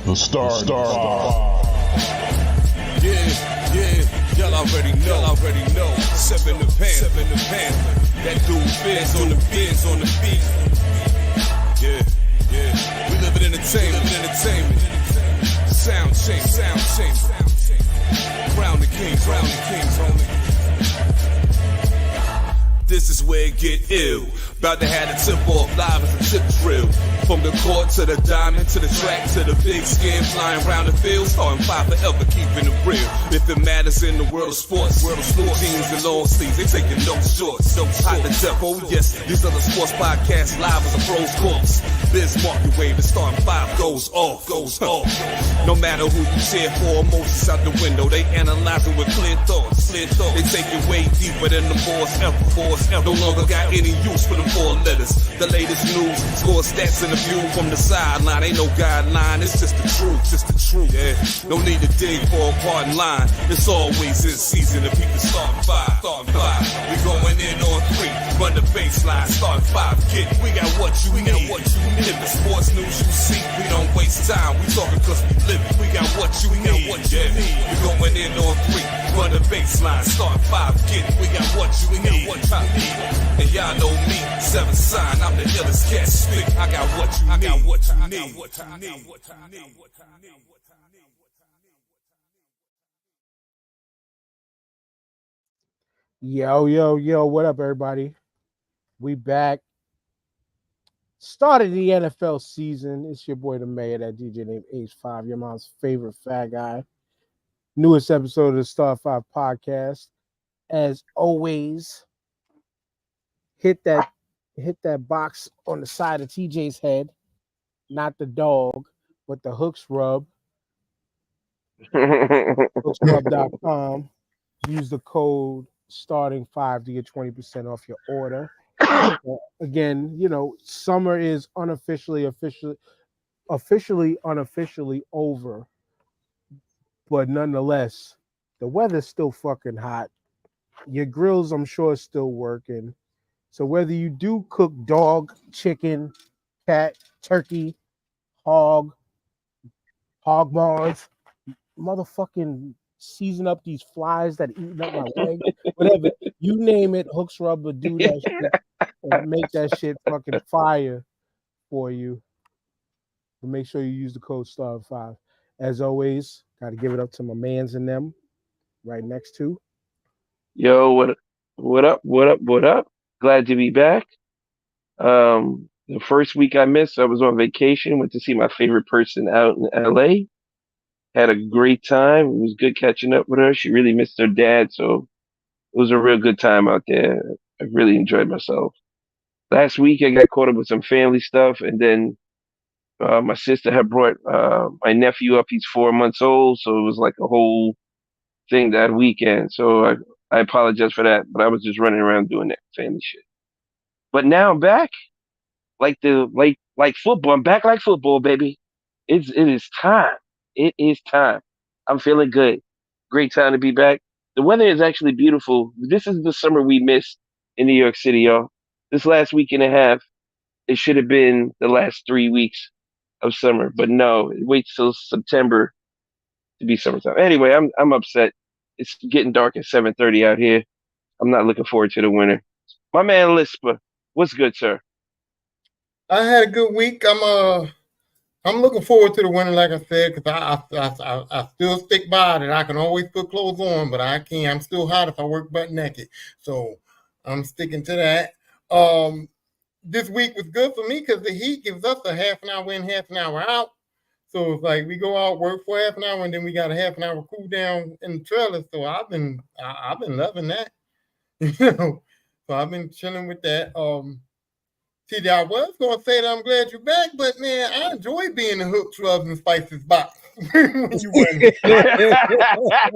The Star. Yeah, y'all already know. Seven the Panther. That dude Fizz on the beat. Yeah. We live in entertainment. Sound change. Crown the kings, homie. This is where it get ill. About to have the tip off live as a tip drill. From the court to the diamond, to the track, to the big skin, flying around the field, starting five forever, keeping it real. If it matters in the world of sports, jeans and long sleeves, they taking no shorts. Hot to death, oh yes, these are the sports podcasts live as a pros course. Biz market wave, the starting five goes off. No matter who you cheer for, emotions out the window, they analyzing with clear thoughts. They take it way deeper than the force ever. No longer got any use for the four letters. The latest news, score stats and the view from the sideline. Ain't no guideline, it's just the truth. Yeah, no need to dig for a pardon line. It's always in season if people start five. We going in on three, run the baseline, start five. We got what you need. If the sports news you see, we don't waste time. We talking cause we live it. We got what you need. We going in on three, run the baseline, start five. We got what you need. And y'all know me, seven sign, I'm the illest cat spit. I got what you need. Yo, what up, everybody? We back. Started the NFL season. It's your boy, the mayor, that DJ named H5, your mom's favorite fat guy. Newest episode of the Star 5 podcast. As always, hit that box on the side of TJ's head, not the dog, but the Hooks Rub. Hooksrub.com. Use the code starting5 to get 20% off your order. Again, summer is unofficially over, but nonetheless, the weather's still fucking hot. Your grills, I'm sure, is still working. So whether you do cook dog, chicken, cat, turkey, hog bars, motherfucking season up these flies that eating up my leg, whatever, you name it, Hooks Rub will do that shit and make that shit fucking fire for you. But make sure you use the code STAR5. As always, got to give it up to my mans and them right next to. Yo, what up? Glad to be back. The first week I missed, I was on vacation, went to see my favorite person out in LA. Had a great time. It was good catching up with her. She really missed her dad, so it was a real good time out there. I really enjoyed myself. Last week I got caught up with some family stuff, and then my sister had brought my nephew up. He's 4 months old, so it was like a whole thing that weekend. So I apologize for that, but I was just running around doing that family shit. But now I'm back, like football. I'm back like football, baby. It is time. It is time. I'm feeling good. Great time to be back. The weather is actually beautiful. This is the summer we missed in New York City, y'all. This last week and a half, it should have been the last 3 weeks of summer, but no, it waits till September to be summertime. Anyway, I'm upset. It's getting dark at 7:30 out here. I'm not looking forward to the winter. My man Lisper, what's good, sir? I had a good week. I'm looking forward to the winter, like I said, because I still stick by that I can always put clothes on, but I can't. I'm still hot if I work butt naked, so I'm sticking to that. This week was good for me because the heat gives us a half an hour in, half an hour out. So it's like we go out, work for half an hour, and then we got a half an hour cool down in the trailer. So I've been loving that. So I've been chilling with that. TJ, I was gonna say that I'm glad you're back, but man, I enjoy being in Hooks, Rubs, and Spices box. When you win. I'm like,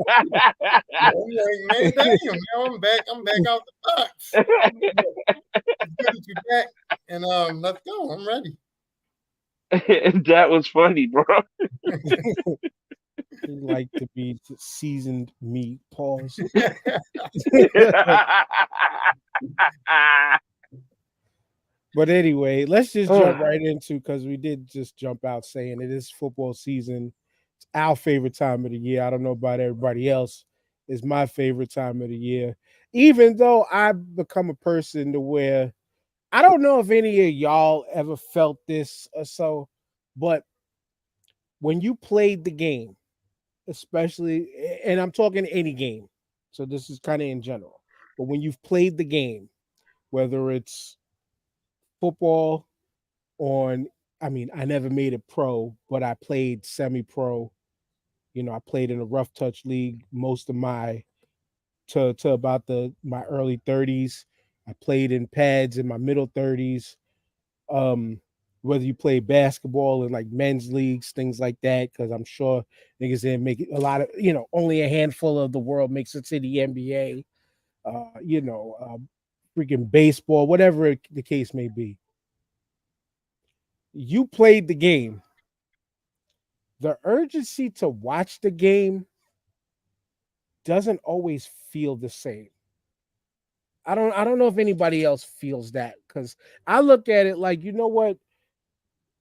man, damn, now I'm back out the box. It's good that you're back, and let's go. I'm ready. That was funny, bro. He like to be seasoned meat. Pause. But anyway, let's just jump Ugh. right into because we did just jump out saying it is football season. It's our favorite time of the year. I don't know about everybody else. It's my favorite time of the year. Even though I've become a person to where I don't know if any of y'all ever felt this or so, but when you played the game, especially, and I'm talking any game, so this is kind of in general, but when you've played the game, whether it's football on, I mean, I never made it pro, but I played semi-pro. I played in a rough touch league most of my to about my early 30s. I played in pads in my middle 30s. Um, whether you play basketball in like men's leagues, things like that, because I'm sure niggas didn't make it a lot of, only a handful of the world makes it to the NBA. Freaking baseball, whatever the case may be. You played the game. The urgency to watch the game doesn't always feel the same. I don't know if anybody else feels that, because I look at it like, you know what?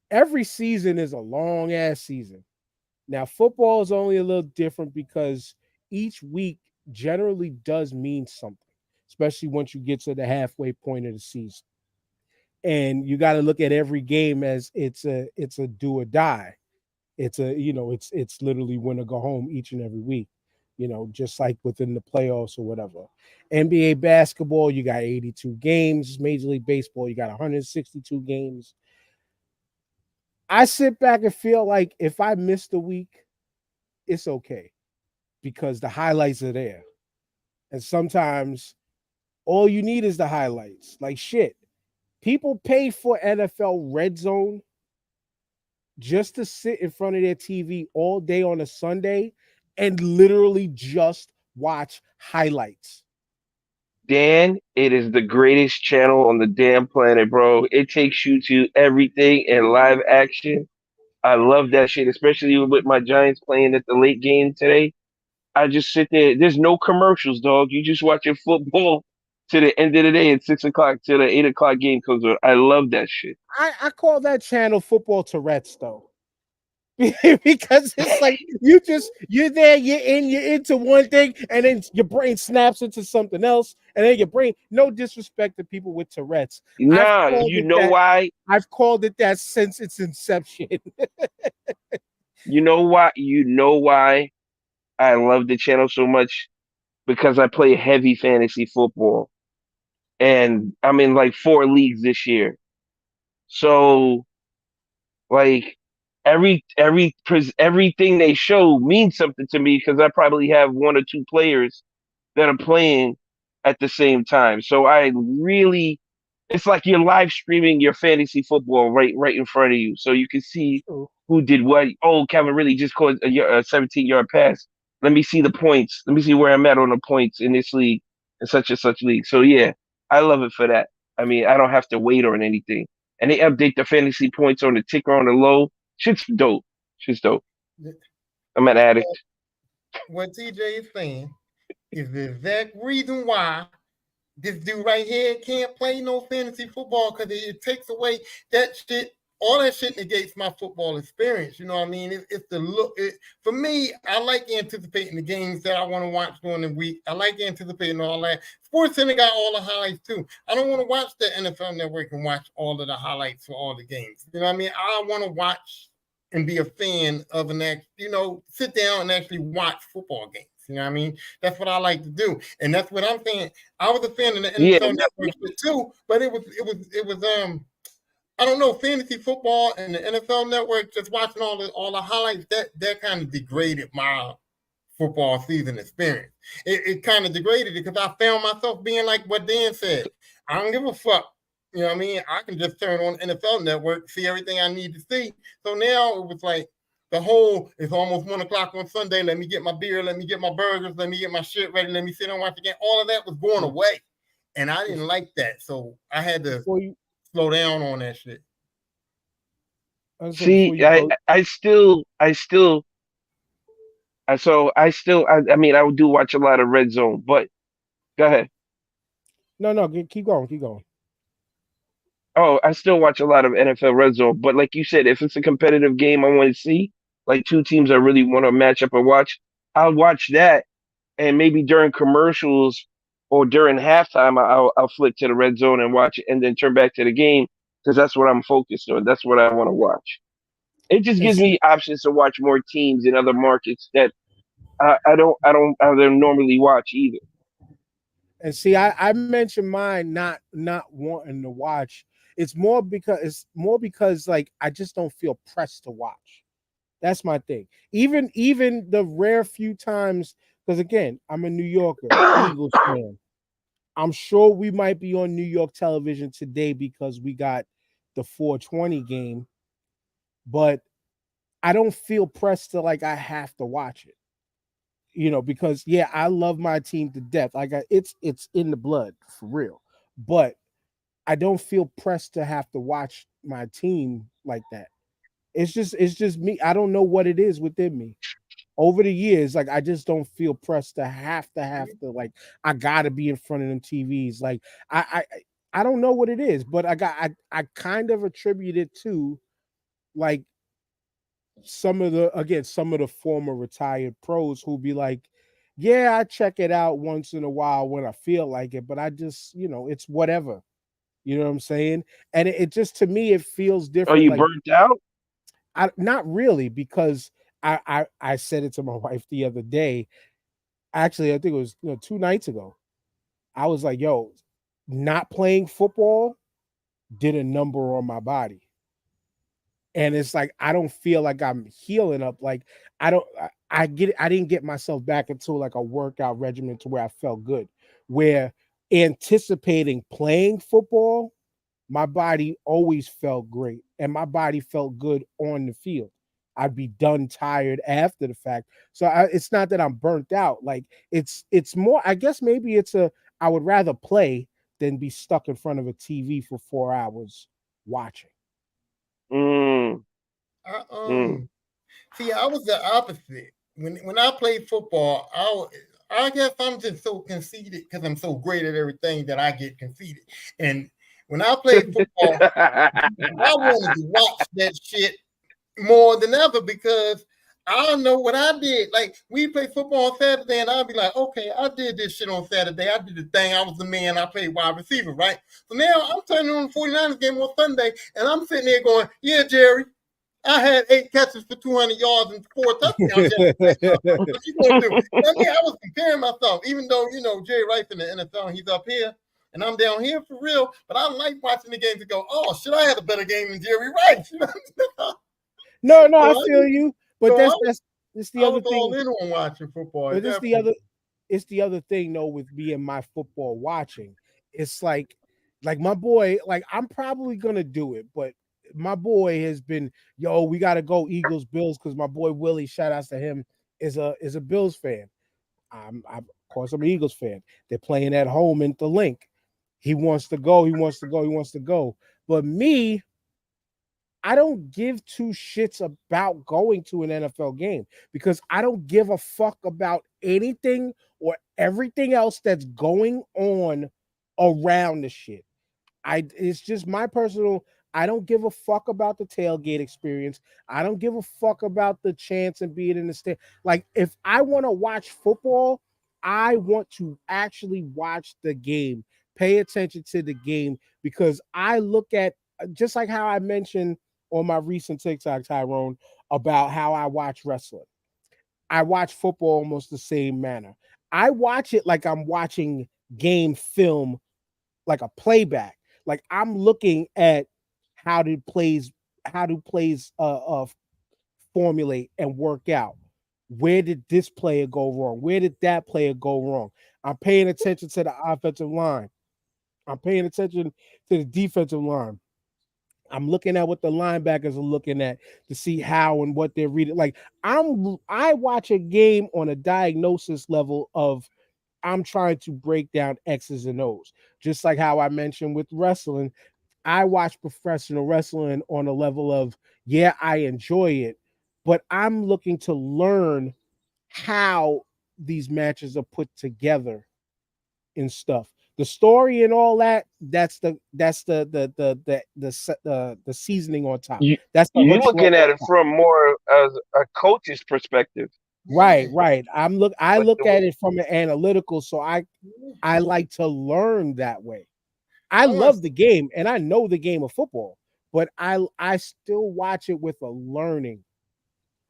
Every season is a long ass season. Now, football is only a little different because each week generally does mean something, especially once you get to the halfway point of the season. And you got to look at every game as it's a do or die. It's literally win or go home each and every week. Just like within the playoffs or whatever. NBA basketball, you got 82 games. Major League Baseball, you got 162 games. I sit back and feel like if I missed a week, it's okay because the highlights are there. And sometimes all you need is the highlights. Like shit. People pay for NFL Red Zone just to sit in front of their TV all day on a Sunday and literally just watch highlights. Dan, it is the greatest channel on the damn planet, bro. It takes you to everything in live action. I love that shit, especially with my Giants playing at the late game today. I just sit there. There's no commercials, dog. You just watching football to the end of the day at 6 o'clock till the 8 o'clock game comes on. I love that shit. I call that channel Football Tourette's though. Because it's like you're there, you're into one thing, and then your brain snaps into something else, and then your brain, no disrespect to people with Tourette's. Nah, you know why? I've called it that since its inception. You know why? You know why I love the channel so much? Because I play heavy fantasy football. And I'm in like 4 leagues this year. So like everything they show means something to me because I probably have one or two players that are playing at the same time. So it's like you're live streaming your fantasy football right in front of you, so you can see who did what. Oh, Calvin really just caught a 17-yard pass. Let me see the points. Let me see where I'm at on the points in this league and such league. So yeah, I love it for that. I mean, I don't have to wait on anything, and they update the fantasy points on the ticker on the low. Shit's dope. Shit's dope. I'm an addict. What TJ is saying is the exact reason why this dude right here can't play no fantasy football, because it takes away that shit. All that shit negates my football experience. You know what I mean? It's the look. For me, I like anticipating the games that I want to watch during the week. I like anticipating all that. Sports Center got all the highlights too. I don't want to watch the NFL Network and watch all of the highlights for all the games. You know what I mean? I want to watch and be a fan of sit down and actually watch football games. You know what I mean? That's what I like to do. And that's what I'm saying. I was a fan of the NFL Network too, but it was I don't know, fantasy football and the NFL Network, just watching all the highlights, that kind of degraded my football season experience. It kind of degraded it because I found myself being like what Dan said. I don't give a fuck. You know what I mean? I can just turn on NFL Network, see everything I need to see. So now it was like it's almost 1 o'clock on Sunday. Let me get my beer. Let me get my burgers. Let me get my shit ready. Let me sit and watch the game. All of that was going away. And I didn't like that. So I had to slow down on that shit. See, I do watch a lot of Red Zone, but go ahead. No, keep going. Oh, I still watch a lot of NFL Red Zone, but like you said, if it's a competitive game I want to see, like two teams I really want to match up and watch, I'll watch that. And maybe during commercials or during halftime, I'll flip to the Red Zone and watch it, and then turn back to the game because that's what I'm focused on. That's what I want to watch. It just And gives me options to watch more teams in other markets that I don't normally watch either. see, I mentioned mine not wanting to watch. It's more because like I just don't feel pressed to watch. That's my thing. Even the rare few times, because again, I'm a New Yorker, Eagles fan. I'm sure we might be on New York television today because we got the 420 game, but I don't feel pressed to like I have to watch it. Because yeah, I love my team to death. It's in the blood for real. But I don't feel pressed to have to watch my team like that. It's just me. I don't know what it is within me. Over the years, like I just don't feel pressed to have to like I gotta be in front of them TVs. Like I don't know what it is, but I kind of attribute it to like some of the former retired pros who be like, yeah, I check it out once in a while when I feel like it, but I just, it's whatever. You know what I'm saying? And it just to me it feels Are different. you Like burnt out? I not really because I said it to my wife the other day. Actually, I think it was 2 nights ago. I was like, yo, not playing football did a number on my body. And it's like I don't feel like I'm healing up. Like I don't I get I didn't get myself back into like a workout regimen to where I felt good. Where anticipating playing football, my body always felt great and my body felt good on the field. I'd be done tired after the fact. So it's not that I'm burnt out. Like it's more, I guess maybe I would rather play than be stuck in front of a TV for 4 hours watching. Mm, I, mm. see, I was the opposite. When I played football, I guess I'm just so conceited because I'm so great at everything that I get conceited. And when I played football, I wanted to watch that shit more than ever because I know what I did. Like we play football on Saturday, and I'll be like, okay, I did this shit on Saturday. I did the thing. I was the man. I played wide receiver, right? So now I'm turning on the 49ers game on Sunday, and I'm sitting there going, yeah, Jerry, I had 8 catches for 200 yards and 4 touchdowns. What you gonna do? I mean, I was comparing myself, even though Jerry Rice in the NFL, he's up here. And I'm down here for real, but I like watching the games and go, oh, shit, I had a better game than Jerry Rice. No, So I feel you. But so that's the I other was all thing. in on watching football But at that point. it's the other thing though with me and my football watching. It's like my boy, like I'm probably gonna do it, but my boy has been, yo, we gotta go Eagles Bills because my boy Willie, shout outs to him, is a Bills fan. Of course I'm an Eagles fan. They're playing at home in the link. He wants to go, he wants to go, he wants to go. But me, I don't give two shits about going to an NFL game because I don't give a fuck about anything or everything else that's going on around the shit. It's just my personal. I don't give a fuck about the tailgate experience. I don't give a fuck about the chance and being in the stand. Like if I want to watch football, I want to actually watch the game, pay attention to the game because I look at just like how I mentioned on my recent TikTok, Tyrone, about how I watch wrestling. I watch football almost the same manner. I watch it like I'm watching game film, like a playback. Like I'm looking at how do plays formulate and work out. Where did this player go wrong? Where did that player go wrong? I'm paying attention to the offensive line. I'm paying attention to the defensive line. I'm looking at what the linebackers are looking at to see how and what they're reading. Like I watch a game on a diagnosis level of I'm trying to break down X's and O's. Just like how I mentioned with wrestling, I watch professional wrestling on a level of, yeah, I enjoy it, but I'm looking to learn how these matches are put together and stuff. The story and all that, that's the seasoning on top. You That's the you hooks looking rub at on it top. from more as a coach's perspective. Right, Yeah. right. I But look the at it from an analytical, so I like to learn that way. I I want love the game and I know the game of football, but I still watch it with a learning.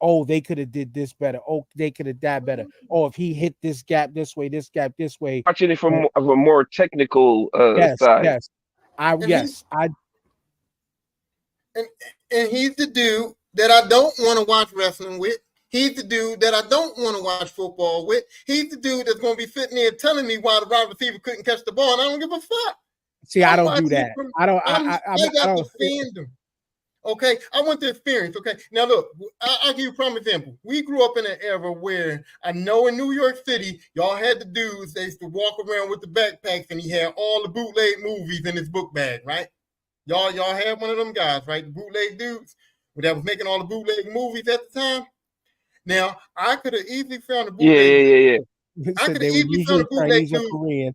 Oh, they could have did this better. Oh, they could have that better. Oh, if he hit this gap this way, this gap this way. watching it from Oh, of a more technical yes, side. yes. I and he yes, I and and he's the dude that I don't want to watch wrestling with. He's the dude that I don't want to watch football with. He's the dude that's going to be sitting there telling me why the wide receiver couldn't catch the ball, and I don't give a fuck. see. I I'm don't do watching it that. from. I don't. I I got the don't. fandom. Okay, I want the experience. Okay, now look, I'll give you a prime example. We grew up in an era where I know in New York City, y'all had the dudes. They used to walk around with the backpacks, and he had all the bootleg movies in his book bag, right? Y'all had one of them guys, right? The bootleg dudes that was making all the bootleg movies at the time. Now, I could have easily found a bootleg. Yeah. I Said could they have were easily found usually a bootleg Chinese or dude. Korean.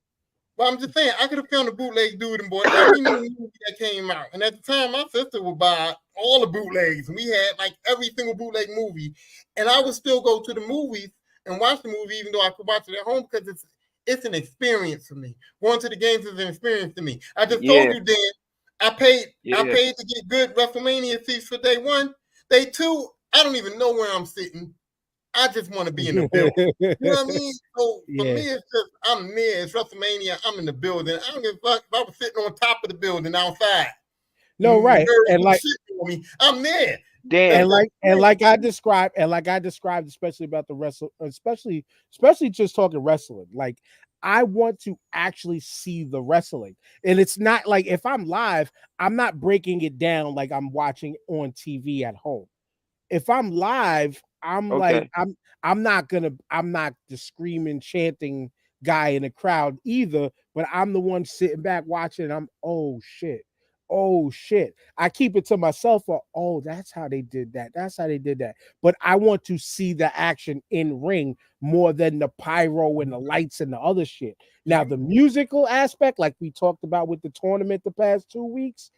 Well, I'm just saying, I could have found a bootleg dude and bought every new movie that came out. And at the time, my sister would buy all the bootlegs. And we had like every single bootleg movie. And I would still go to the movies and watch the movie, even though I could watch it at home, because it's an experience for me. Going to the games is an experience for me. I just told Yeah. you, Dan, I paid Yeah. to get good WrestleMania seats for day one. Day two, I don't even know where I'm sitting. I just want to be in the building. You know what I mean? So for Yeah. me, it's just I'm there. It's WrestleMania. I'm in the building. I don't give a fuck if I was sitting on top of the building outside. No, right. Nerds And like shitting on me. I'm there. Dan, and like I described, especially about the wrestle, especially just talking wrestling. Like I want to actually see the wrestling, and it's not like if I'm live, I'm not breaking it down like I'm watching on TV at home. If I'm live, I'm like okay. I'm not the screaming, chanting guy in the crowd either, but I'm the one sitting back watching. I'm oh shit. I keep it to myself for that's how they did that. That's how they did that. But I want to see the action in ring more than the pyro and the lights and the other shit. Now, the musical aspect, like we talked about with the tournament the past 2 weeks,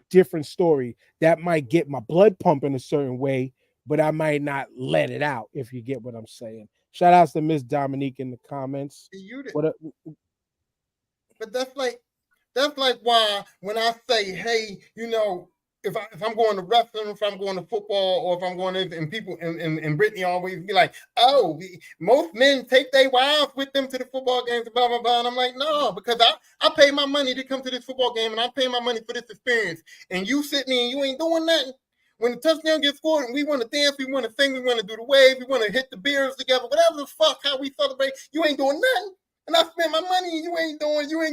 different story. That might get my blood pumping a certain way, but I might not let it out, if you get what I'm saying. Shout outs to Miss Dominique in the comments. But that's like why when I say, hey, if I'm going to wrestling, if I'm going to football, or if I'm going to, and people and Brittany always be like, oh, most men take their wives with them to the football games, blah blah blah. And I'm like, no, because I pay my money to come to this football game, and I pay my money for this experience. And you sitting there and you ain't doing nothing. When the touchdown gets scored and we want to dance, we want to sing, we want to do the wave, we want to hit the beers together, whatever the fuck how we celebrate, you ain't doing nothing. And I spend my money and you ain't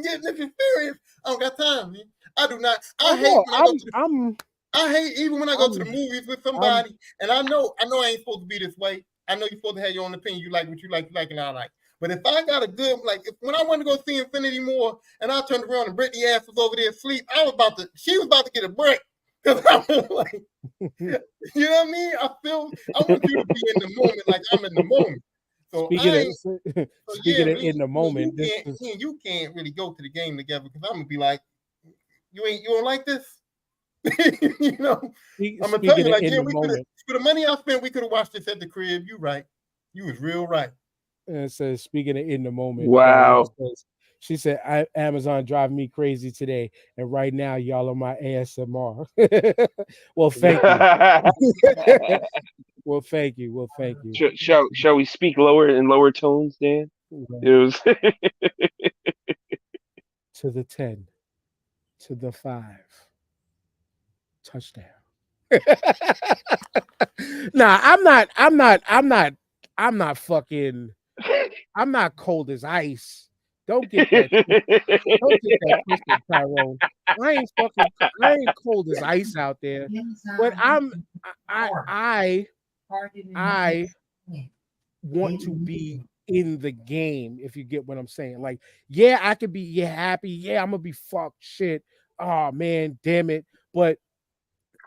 getting this experience. I don't got time, man. I do not. I hate even when I go to the movies with somebody, and I know I ain't supposed to be this way. I know you're supposed to have your own opinion. You like what you like, and I like. But if I got a good, when I went to go see Infinity War, and I turned around and Brittany ass was over there asleep, she was about to get a break. Because I was like, you know what I mean? I want you to be in the moment like I'm in the moment. So speaking of in the moment, you can't really go to the game together because I'm gonna be like, you don't like this, I'm gonna tell you like, yeah, we could have for the money I spent, we could have watched this at the crib. You right, you was real right. And it says, speaking of in the moment, wow. She said, Amazon drive me crazy today, and right now y'all are my ASMR. Well, thank you. Well, thank you. Shall we speak in lower tones, Dan? It was to the 10, to the 5, touchdown. Nah, I'm not fucking. I'm not cold as ice. Don't get that. Don't get that twisted, Tyrone. I ain't cold as ice out there. But I want to be in the game, if you get what I'm saying. Like, yeah, I could be happy. Yeah, I'm gonna be fucked shit. Oh man, damn it. But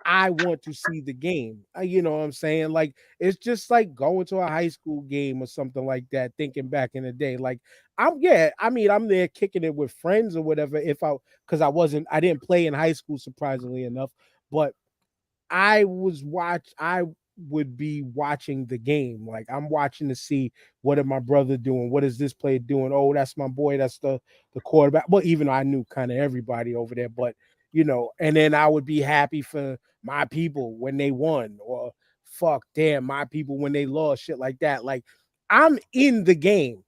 I want to see the game. You know what I'm saying? Like it's just like going to a high school game or something like that. Thinking back in the day, like I'm there kicking it with friends or whatever. Because I didn't play in high school, surprisingly enough, but I would be watching the game. Like I'm watching to see what is my brother doing, what is this player doing. Oh, that's my boy, that's the quarterback. Well, even though I knew kind of everybody over there, but and then I would be happy for my people when they won, or fuck damn my people when they lost, shit like that. Like I'm in the game.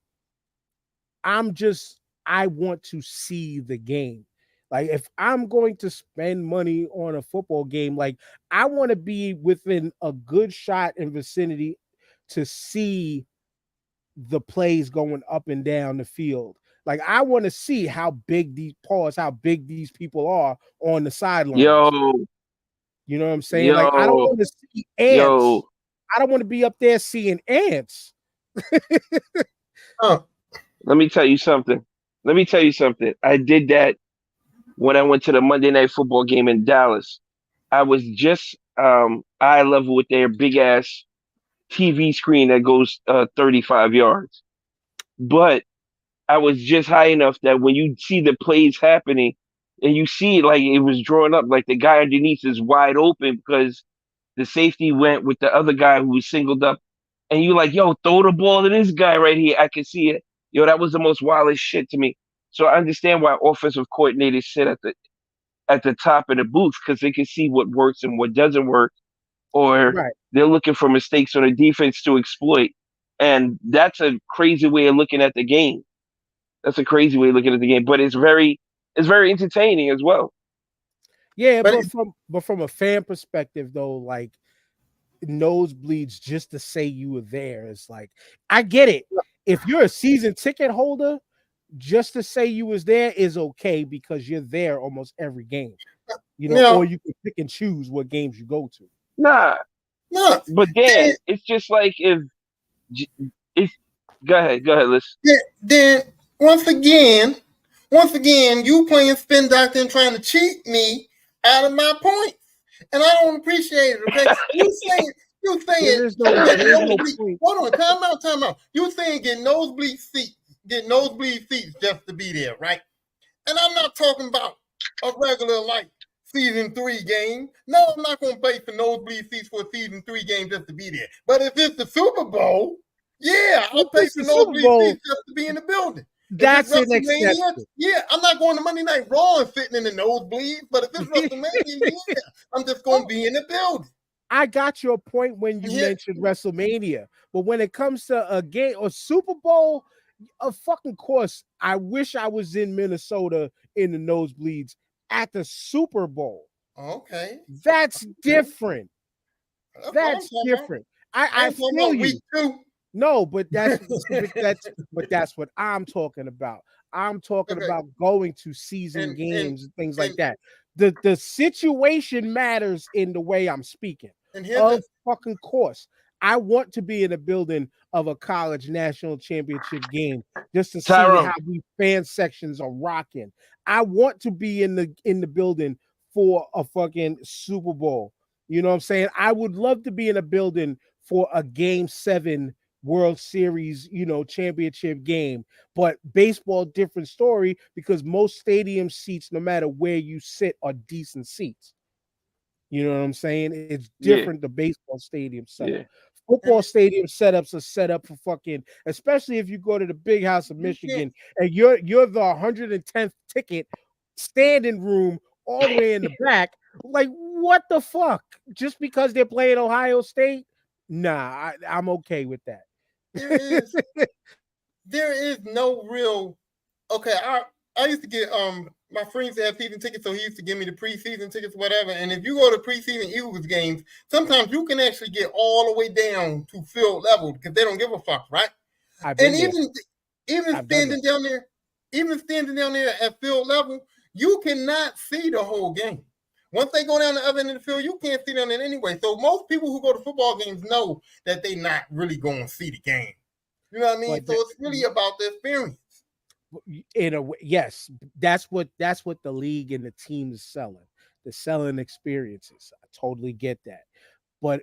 I want to see the game. Like if I'm going to spend money on a football game, like I want to be within a good shot and vicinity to see the plays going up and down the field. Like I want to see how big these people are on the sidelines. Yo, You know what I'm saying? Like I don't want to see ants. I don't want to be up there seeing ants. Oh, let me tell you something. I did that when I went to the Monday Night Football game in Dallas. I was just eye level with their big ass TV screen that goes 35 yards. But I was just high enough that when you see the plays happening and you see like it was drawn up, like the guy underneath is wide open because the safety went with the other guy who was singled up, and you like, yo, throw the ball to this guy right here. I can see it. Yo, that was the most wildest shit to me. So I understand why offensive coordinators sit at the top of the booth, because they can see what works and what doesn't work, or Right. they're looking for mistakes on the defense to exploit. And that's a crazy way of looking at the game. But it's very entertaining as well. Yeah, but from a fan perspective though, like nosebleeds just to say you were there, it's like I get it. If you're a season ticket holder, just to say you was there is okay because you're there almost every game. Or you can pick and choose what games you go to. Nah. no. But Dan, it's just like if go ahead, Liz. Then once again, you playing spin doctor and trying to cheat me out of my points, and I don't appreciate it. Okay, you saying There's no point. Hold on, time out. You saying get nosebleed seats just to be there, right? And I'm not talking about a regular like season 3 game. No, I'm not going to pay for nosebleed seats for a season 3 game just to be there. But if it's the Super Bowl, yeah, I'll pay for nosebleed seats just to be in the building. That's an exception. Yeah, I'm not going to Monday Night Raw and sitting in the nosebleed. But if it's WrestleMania, yeah, I'm just going to be in the building. I got your point when you mentioned WrestleMania, but when it comes to a game or Super Bowl, of fucking course, I wish I was in Minnesota in the nosebleeds at the Super Bowl. Okay, that's different. That's different. I feel you. No, but that's what I'm talking about. I'm talking about going to season games and things like that. The situation matters in the way I'm speaking. Of fucking course. I want to be in a building of a college national championship game just to see how these fan sections are rocking. I want to be in the building for a fucking Super Bowl. You know what I'm saying? I would love to be in a building for a Game 7 World Series, championship game. But baseball, different story, because most stadium seats, no matter where you sit, are decent seats. You know what I'm saying? It's different, the baseball stadium setup. Yeah. Football stadium setups are set up for fucking, especially if you go to the Big House of Michigan and you're the 110th ticket standing room all the way in the back. Like, what the fuck? Just because they're playing Ohio State? Nah, I'm okay with that. There is no real. Okay, I used to get my friends have season tickets, so he used to give me the preseason tickets, whatever. And if you go to preseason Eagles games, sometimes you can actually get all the way down to field level because they don't give a fuck, right? And even standing down there at field level, you cannot see the whole game. Once they go down the other end of the field, you can't see them in anyway. So most people who go to football games know that they're not really going to see the game. You know what I mean? So it's really about the experience. In a way, yes, that's what the league and the team is selling. the selling experiences. I totally get that. But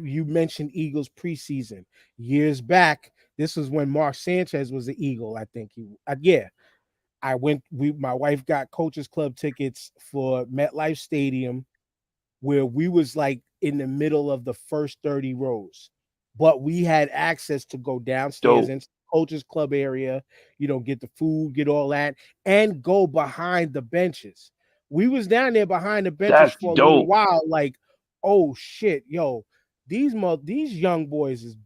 you mentioned Eagles preseason years back. This was when Mark Sanchez was the Eagle. I think yeah. My wife got Coaches Club tickets for MetLife Stadium, where we was like in the middle of the first 30 rows, but we had access to go downstairs into Coaches Club area, get the food, get all that, and go behind the benches. We was down there behind the benches for a little while, like, oh shit, yo, these young boys is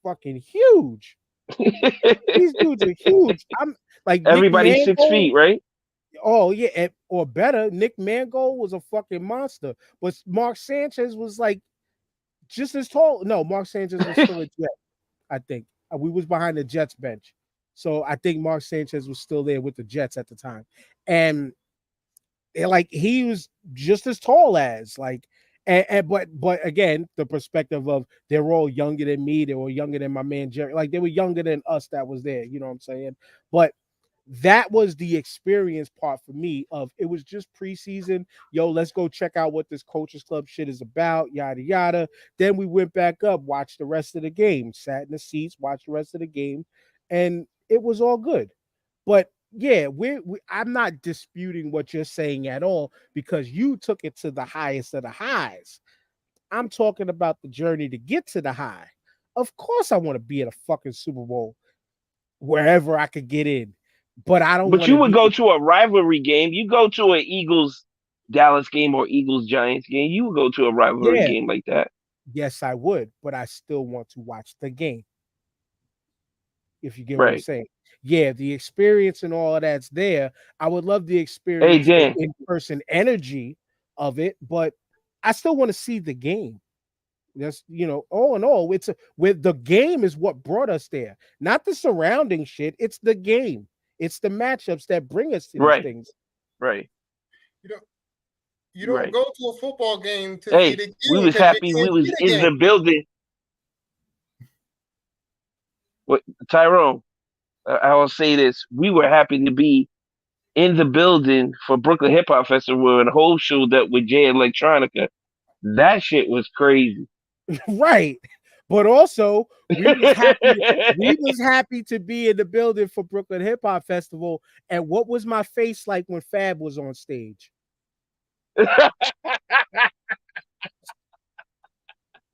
fucking huge. These dudes are huge. I'm like, everybody's 6 feet, right? Oh yeah, or better. Nick Mangold was a fucking monster, but Mark Sanchez was like just as tall. No, Mark Sanchez was still a Jet. I think we was behind the Jets bench, so I think Mark Sanchez was still there with the Jets at the time, and like he was just as tall as like. But again, the perspective of they're all younger than me, they were younger than my man Jerry, like they were younger than us that was there, you know what I'm saying? But that was the experience part for me of it was just preseason. Yo, let's go check out what this Coaches Club shit is about, yada yada. Then we went back up, watched the rest of the game, sat in the seats, watched the rest of the game, and it was all good. But yeah, I'm not disputing what you're saying at all because you took it to the highest of the highs. I'm talking about the journey to get to the high. Of course, I want to be at a fucking Super Bowl wherever I could get in, but I don't. But you would go to a rivalry game. You go to an Eagles Dallas game or Eagles Giants game. You would go to a rivalry game like that. Yes, I would, but I still want to watch the game. If you get what I'm saying. Yeah, the experience and all of that's there. I would love the experience, the in-person energy of it, but I still want to see the game. That's all in all, with the game is what brought us there, not the surrounding shit. It's the game. It's the matchups that bring us to these things. Right. You don't go to a football game to see the game. We was happy we was in the building. What, Tyrone? I will say this: we were happy to be in the building for Brooklyn Hip Hop Festival and the whole show that with Jay Electronica. That shit was crazy, right? But also, we was happy to be in the building for Brooklyn Hip Hop Festival. And what was my face like when Fab was on stage?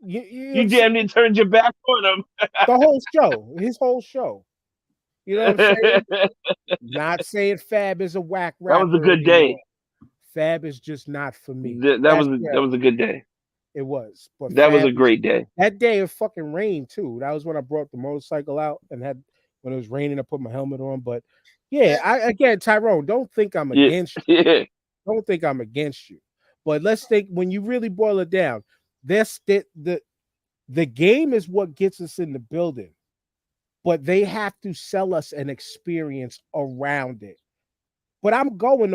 You damn near turned your back on him. The whole show, his whole show. You know what I'm saying? Not saying Fab is a whack rapper. That was a good day. Fab is just not for me. That was a good day. It was. But that was a great day. That day it fucking rained too. That was when I brought the motorcycle out and when it was raining, I put my helmet on. But yeah, Tyrone, don't think I'm against you. Yeah. Don't think I'm against you. But let's think when you really boil it down, the game is what gets us in the building. But they have to sell us an experience around it. But I want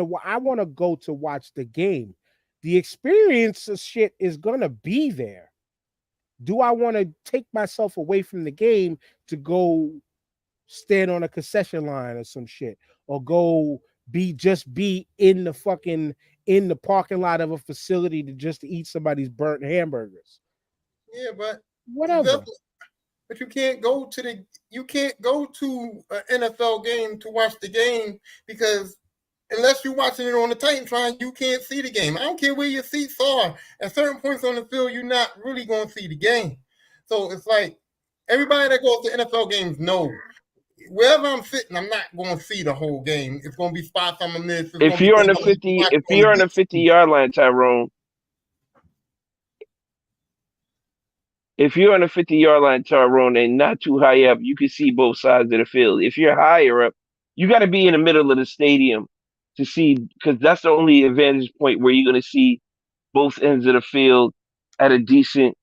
to go to watch the game. The experience of shit is going to be there. Do I want to take myself away from the game to go stand on a concession line or some shit, or go be in the parking lot of a facility to eat somebody's burnt hamburgers? Yeah, but whatever. But you can't go to an NFL game to watch the game because unless you're watching it on the Titantron, you can't see the game. I don't care where your seats are. At certain points on the field, you're not really going to see the game. So it's like everybody that goes to NFL games knows wherever I'm sitting, I'm not going to see the whole game. It's going to be spots I'm going to miss. If you're on the 50-yard line, Tyrone. If you're on the 50-yard line, Tyrone, and not too high up, you can see both sides of the field. If you're higher up, you got to be in the middle of the stadium to see, because that's the only advantage point where you're going to see both ends of the field at a decent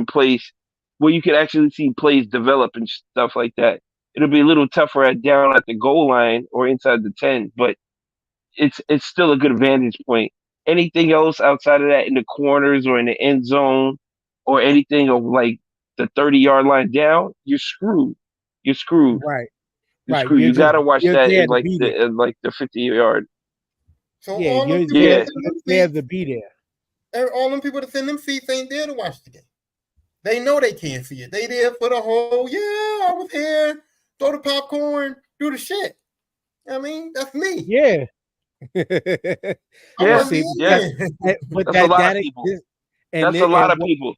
place where you can actually see plays develop and stuff like that. It'll be a little tougher down at the goal line or inside the 10, but it's still a good vantage point. Anything else outside of that in the corners or in the end zone or anything of like the 30-yard line down, you're screwed. Right. You're screwed. You got to watch that in like the 50-yard. So Yeah, all them people Yeah. that's in them they have seats, to be there. all them people that's in them seats ain't there to watch the game. They know they can't see it. They there for the whole, yeah, I was here, throw the popcorn, do the shit. I mean, that's me. Yeah. I Yeah. want to See, be Yeah. but That's a lot that of people. exists, and That's a then, lot of people.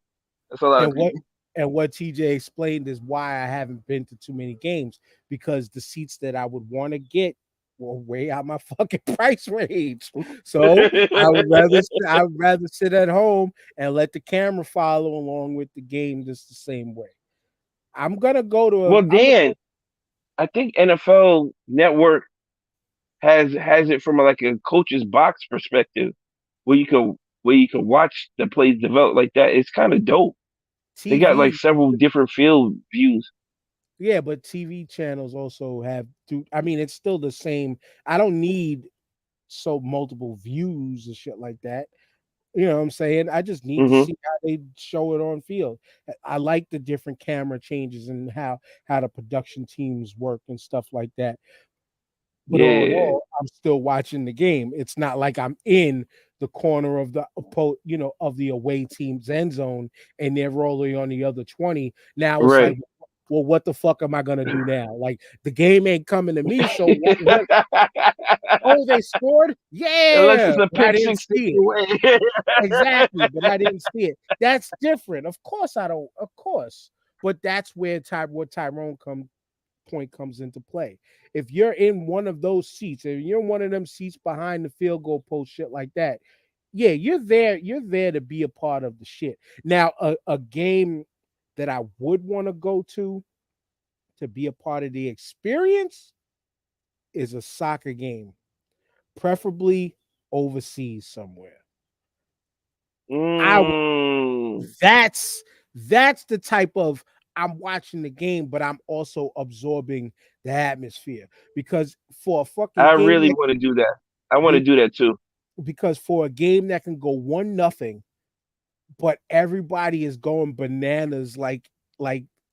That's a lot of and what people. and what TJ explained is why I haven't been to too many games, because the seats that I would want to get were way out my fucking price range. So I would rather sit at home and let the camera follow along with the game just the same way. I'm gonna go to a Well, Dan, I think NFL Network has it from like a coach's box perspective, where you can watch the plays develop like that. It's kind of dope. They got like TV. several different field views. Yeah, but TV channels also have to. I mean, it's still the same. I don't need so multiple views and shit like that. You know what I'm saying? I just need to Hmm. see how they show it on field. I like the different camera changes and how the production teams work and stuff like that. But all in Yeah, all, I'm still watching the game. It's not like I'm in the corner of the of the away team's end zone and they're rolling on the other 20. Now it's like, right. well, what the fuck am I gonna do now? Like the game ain't coming to me. So what? Oh, they scored? Unless Yeah, it's a but I pick didn't six see it. away. Exactly, but I didn't see it. That's different. Of course, I don't. Of course, but that's where Tyrone point comes into play. If you're in one of those seats, and you're in one of them seats behind the field goal post, shit like that, yeah, you're there. You're there to be a part of the shit. Now, a game that I would want to go to be a part of the experience is a soccer game, preferably overseas somewhere. I Mm, that's the type of, I'm watching the game, but I'm also absorbing the atmosphere, because for a fucking I game really want to do that. I want to be- do that too. because for a game that can go 1-0, but everybody is going bananas like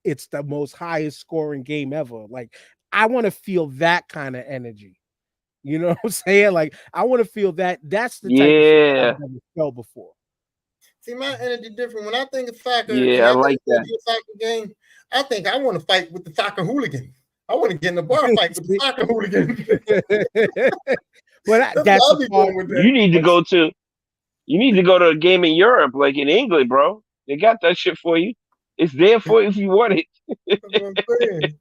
it's the most highest scoring game ever. Like I want to feel that kind of energy. You know what I'm saying? Like I want to feel that. That's the type of shit I've Yeah, never felt before. See, my energy different. When I think of soccer and yeah, I I gotta like go that. to a soccer game, I think I want to fight with the soccer hooligans. I want to get in a bar fight with the soccer hooligans. But That's that's what a I'll be part. doing with that. You need to go to a game in Europe, like in England, bro. They got that shit for you. It's there for you if you want it. That's what I'm saying.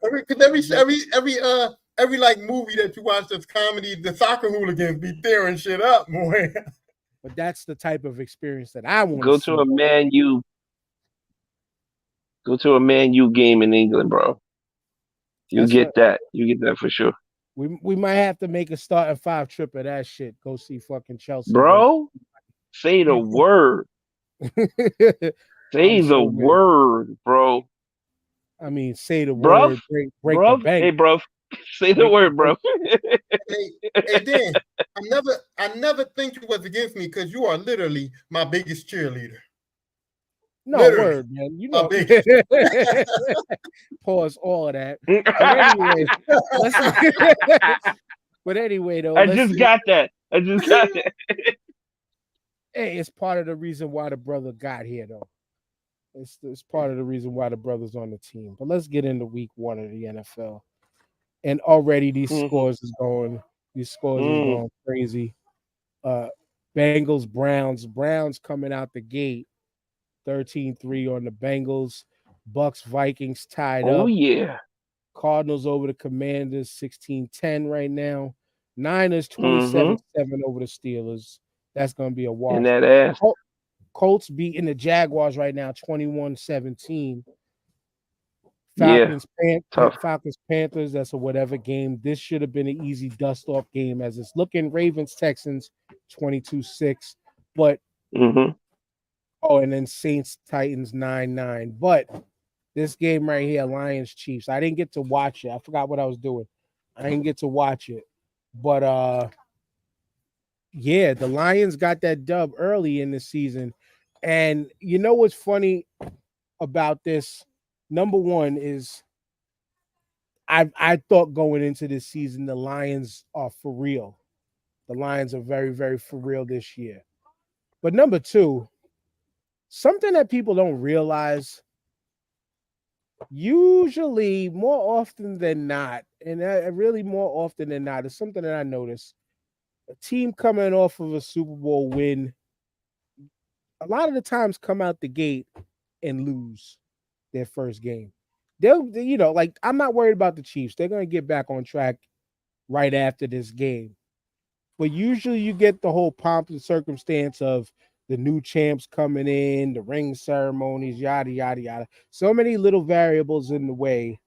Cause every like movie that you watch that's comedy, the soccer hooligans be tearing shit up, boy. But that's the type of experience that I want to Go see. to a Man U game in England, bro. You That's get what that. You get that for sure, we might have to make a starting 5 trip of that shit. Go see fucking Chelsea versus. bro. Say the word. I'm Say the so ready. word, bro. I mean, say the Bruv, word, break the bank. Hey, bro. Say the Break word, bro. Hey Dan, I never think you was against me because you are literally my biggest cheerleader. No Literally. word, man. You My know, biggest. pause all of that. But anyway, though, I just got that. Hey, it's part of the reason why the brother got here, though. It's part of the reason why the brother's on the team. But let's get into week 1 of the NFL. And already these scores is going crazy. Bengals, Browns coming out the gate 13-3 on the Bengals. Bucks, Vikings tied Oh up. yeah. Cardinals over the Commanders 16-10 right now. Niners 27-7 over the Steelers. That's going to be a wash. In that ass. Colts beating the Jaguars right now 21-17. Falcons, Panthers, that's a whatever game. This should have been an easy dust-off game as it's looking. Ravens, Texans 22-6. But and then Saints, Titans 9-9. But this game right here, Lions, Chiefs, I didn't get to watch it. I forgot what I was doing. I didn't get to watch it. But yeah, the Lions got that dub early in the season. And you know what's funny about this? Number one is I thought going into this season the Lions are for real. the Lions are very, very for real this year. But number two, something that people don't realize, usually more often than not, and really more often than not, is something that I notice. A team coming off of a Super Bowl win, a lot of the times come out the gate and lose their first game. Like I'm not worried about the Chiefs. They're going to get back on track right after this game. But usually you get the whole pomp and circumstance of the new champs coming in, the ring ceremonies, yada, yada, yada. So many little variables in the way,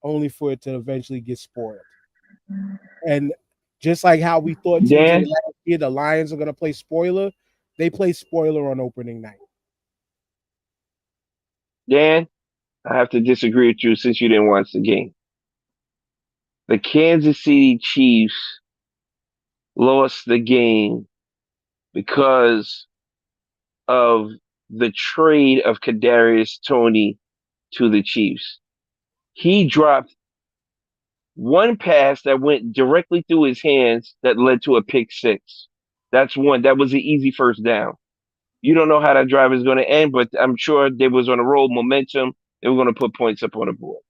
only for it to eventually get spoiled. And just like how we thought Dan? TJ last year, the Lions are going to play spoiler, they play spoiler on opening night. Dan, I have to disagree with you since you didn't watch the game. The Kansas City Chiefs lost the game because of the trade of Kadarius Toney to the Chiefs. He dropped one pass that went directly through his hands that led to a pick six. That's one. That was an easy first down. You don't know how that drive is going to end, but I'm sure they was on a roll, momentum. They were going to put points up on the board.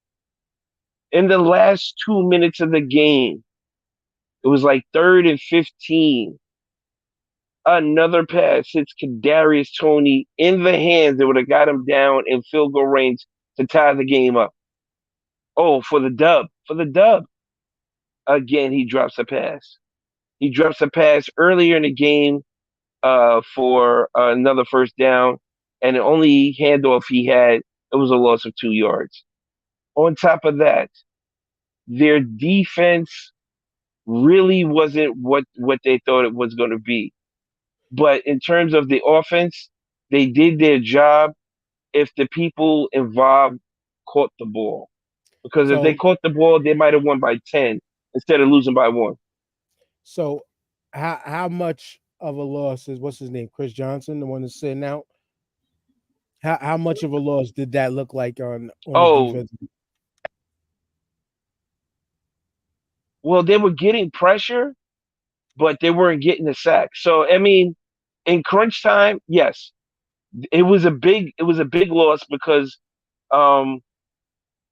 In the last 2 minutes of the game, it was like 3rd and 15. Another pass hits Kadarius Toney in the hands that would have got him down in field goal range to tie the game up. Oh, for the dub. For the dub. Again, he drops a pass. He drops a pass earlier in the game for another first down, and the only handoff he had, it was a loss of 2 yards. On top of that, their defense really wasn't what they thought it was going to be. But in terms of the offense, they did their job if the people involved caught the ball. Because if they caught the ball, they might have won by 10 instead of losing by 1. So how much of a loss is, what's his name, Chris Johnson, the one that's sitting out? How much of a loss did that look like on the defense? Well, they were getting pressure, but they weren't getting the sack. So, I mean, in crunch time, yes, it was a big loss because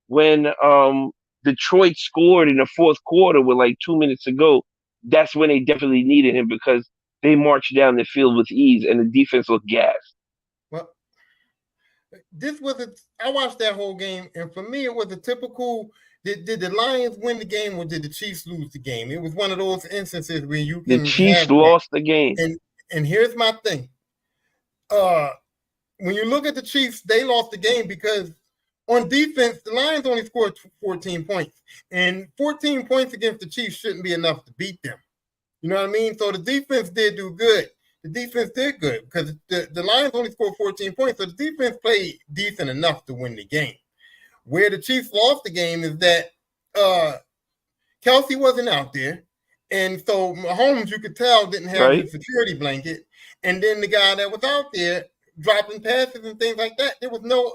when Detroit scored in the fourth quarter with like 2 minutes to go, that's when they definitely needed him because they marched down the field with ease and the defense looked gassed. Well, I watched that whole game, and for me, it was a typical. Did the Lions win the game or did the Chiefs lose the game? It was one of those instances where you can. The Chiefs lost the game. And here's my thing. When you look at the Chiefs, they lost the game because on defense, the Lions only scored 14 points. And 14 points against the Chiefs shouldn't be enough to beat them. You know what I mean? So the defense did do good. The defense did good because the Lions only scored 14 points. So the defense played decent enough to win the game. Where the Chiefs lost the game is that Kelsey wasn't out there. And so Mahomes, you could tell, didn't have his security blanket. And then the guy that was out there dropping passes and things like that, there was no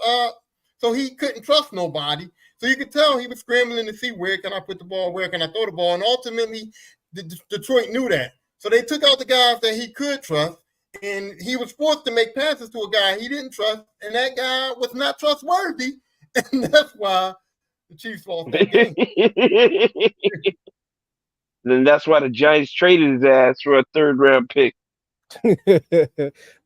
so he couldn't trust nobody. So you could tell he was scrambling to see where can I put the ball, where can I throw the ball. And ultimately, Detroit knew that. So they took out the guys that he could trust, and he was forced to make passes to a guy he didn't trust, and that guy was not trustworthy. And that's why the Chiefs lost that game. Then that's why the Giants traded his ass for a 3rd-round pick.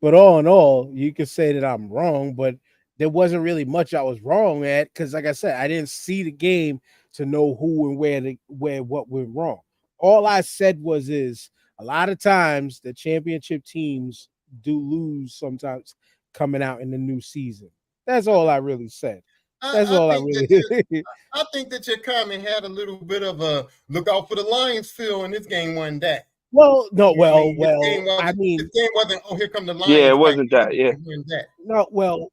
But all in all, you could say that I'm wrong, but there wasn't really much I was wrong at because, like I said, I didn't see the game to know who and where what went wrong. All I said is a lot of times the championship teams do lose sometimes coming out in the new season. That's all I really said. That's all I really. I think that your comment had a little bit of a look out for the Lions feel in this game one day. Well, no, I mean, this game wasn't. Oh, here come the Lions. Yeah, it wasn't that. Yeah. No, well,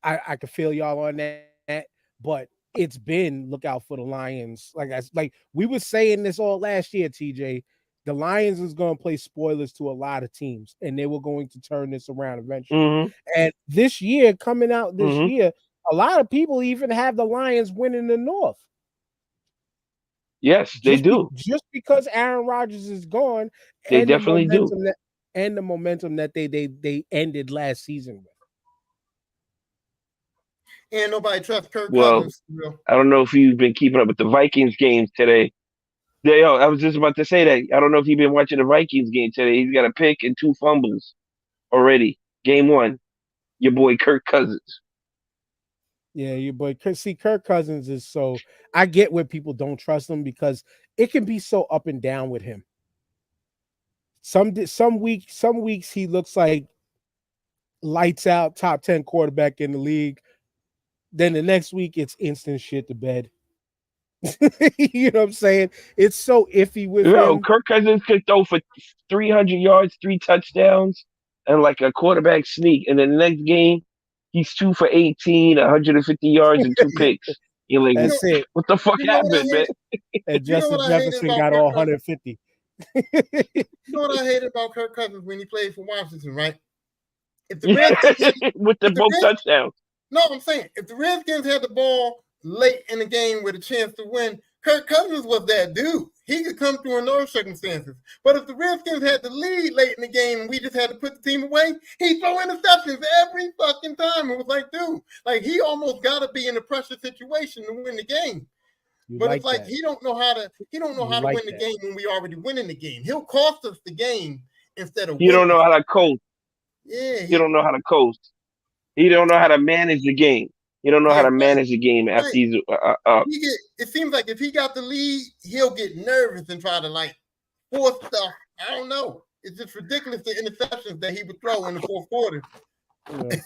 I could feel y'all on that, but it's been look out for the Lions. Like we were saying this all last year, TJ. The Lions is going to play spoilers to a lot of teams, and they were going to turn this around eventually. Mm-hmm. And this year, coming out this year, a lot of people even have the Lions winning the North. Yes, they do. Just because Aaron Rodgers is gone, They and definitely do. the momentum that they ended last season with. And nobody trusts Kirk Well, Cousins. I don't know if you've been keeping up with the Vikings games today. I was just about to say that. I don't know if you've been watching the Vikings game today. He's got a pick and 2 fumbles already. Game 1. Your boy Kirk Cousins. Yeah, your boy. See, Kirk Cousins is so. I get where people don't trust him because it can be so up and down with him. Some weeks he looks like lights out, top 10 quarterback in the league. Then the next week it's instant shit to bed. You know what I'm saying? It's so iffy with him. Kirk Cousins could throw for 300 yards, 3 touchdowns, and like a quarterback sneak. And then the next game, he's 2 for 18, 150 yards, and 2 picks. You're like, That's it. what the fuck happened, man? And Justin Jefferson got all 150. You know what I hated about Kirk Cousins when he played for Washington, right? If the Redskins, with the both touchdowns. No, I'm saying if the Redskins had the ball late in the game with a chance to win, Kirk Cousins was that dude. He could come through in those circumstances. But if the Redskins had the lead late in the game and we just had to put the team away, he'd throw interceptions every fucking time. It was like, dude, like he almost got to be in a pressure situation to win the game. But it's like he don't know how to win the game when we already winning the game. He'll cost us the game instead of you don't know how to coach. Yeah, you don't know how to coach. He don't know how to manage the game. You don't know how to manage the game after he's it seems like if he got the lead, he'll get nervous and try to like force stuff. I don't know. It's just ridiculous the interceptions that he would throw in the fourth quarter. Yeah.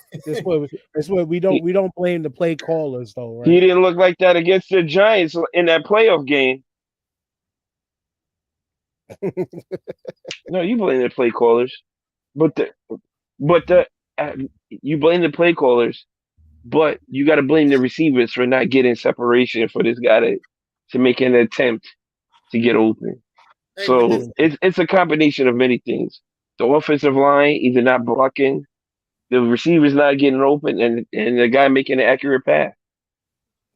That's what we don't blame the play callers though, right? He didn't look like that against the Giants in that playoff game. No, you blame the play callers, but you blame the play callers, but you got to blame the receivers for not getting separation for this guy to make an attempt to get open. So it's a combination of many things. The offensive line either not blocking, the receivers not getting open, and the guy making an accurate pass.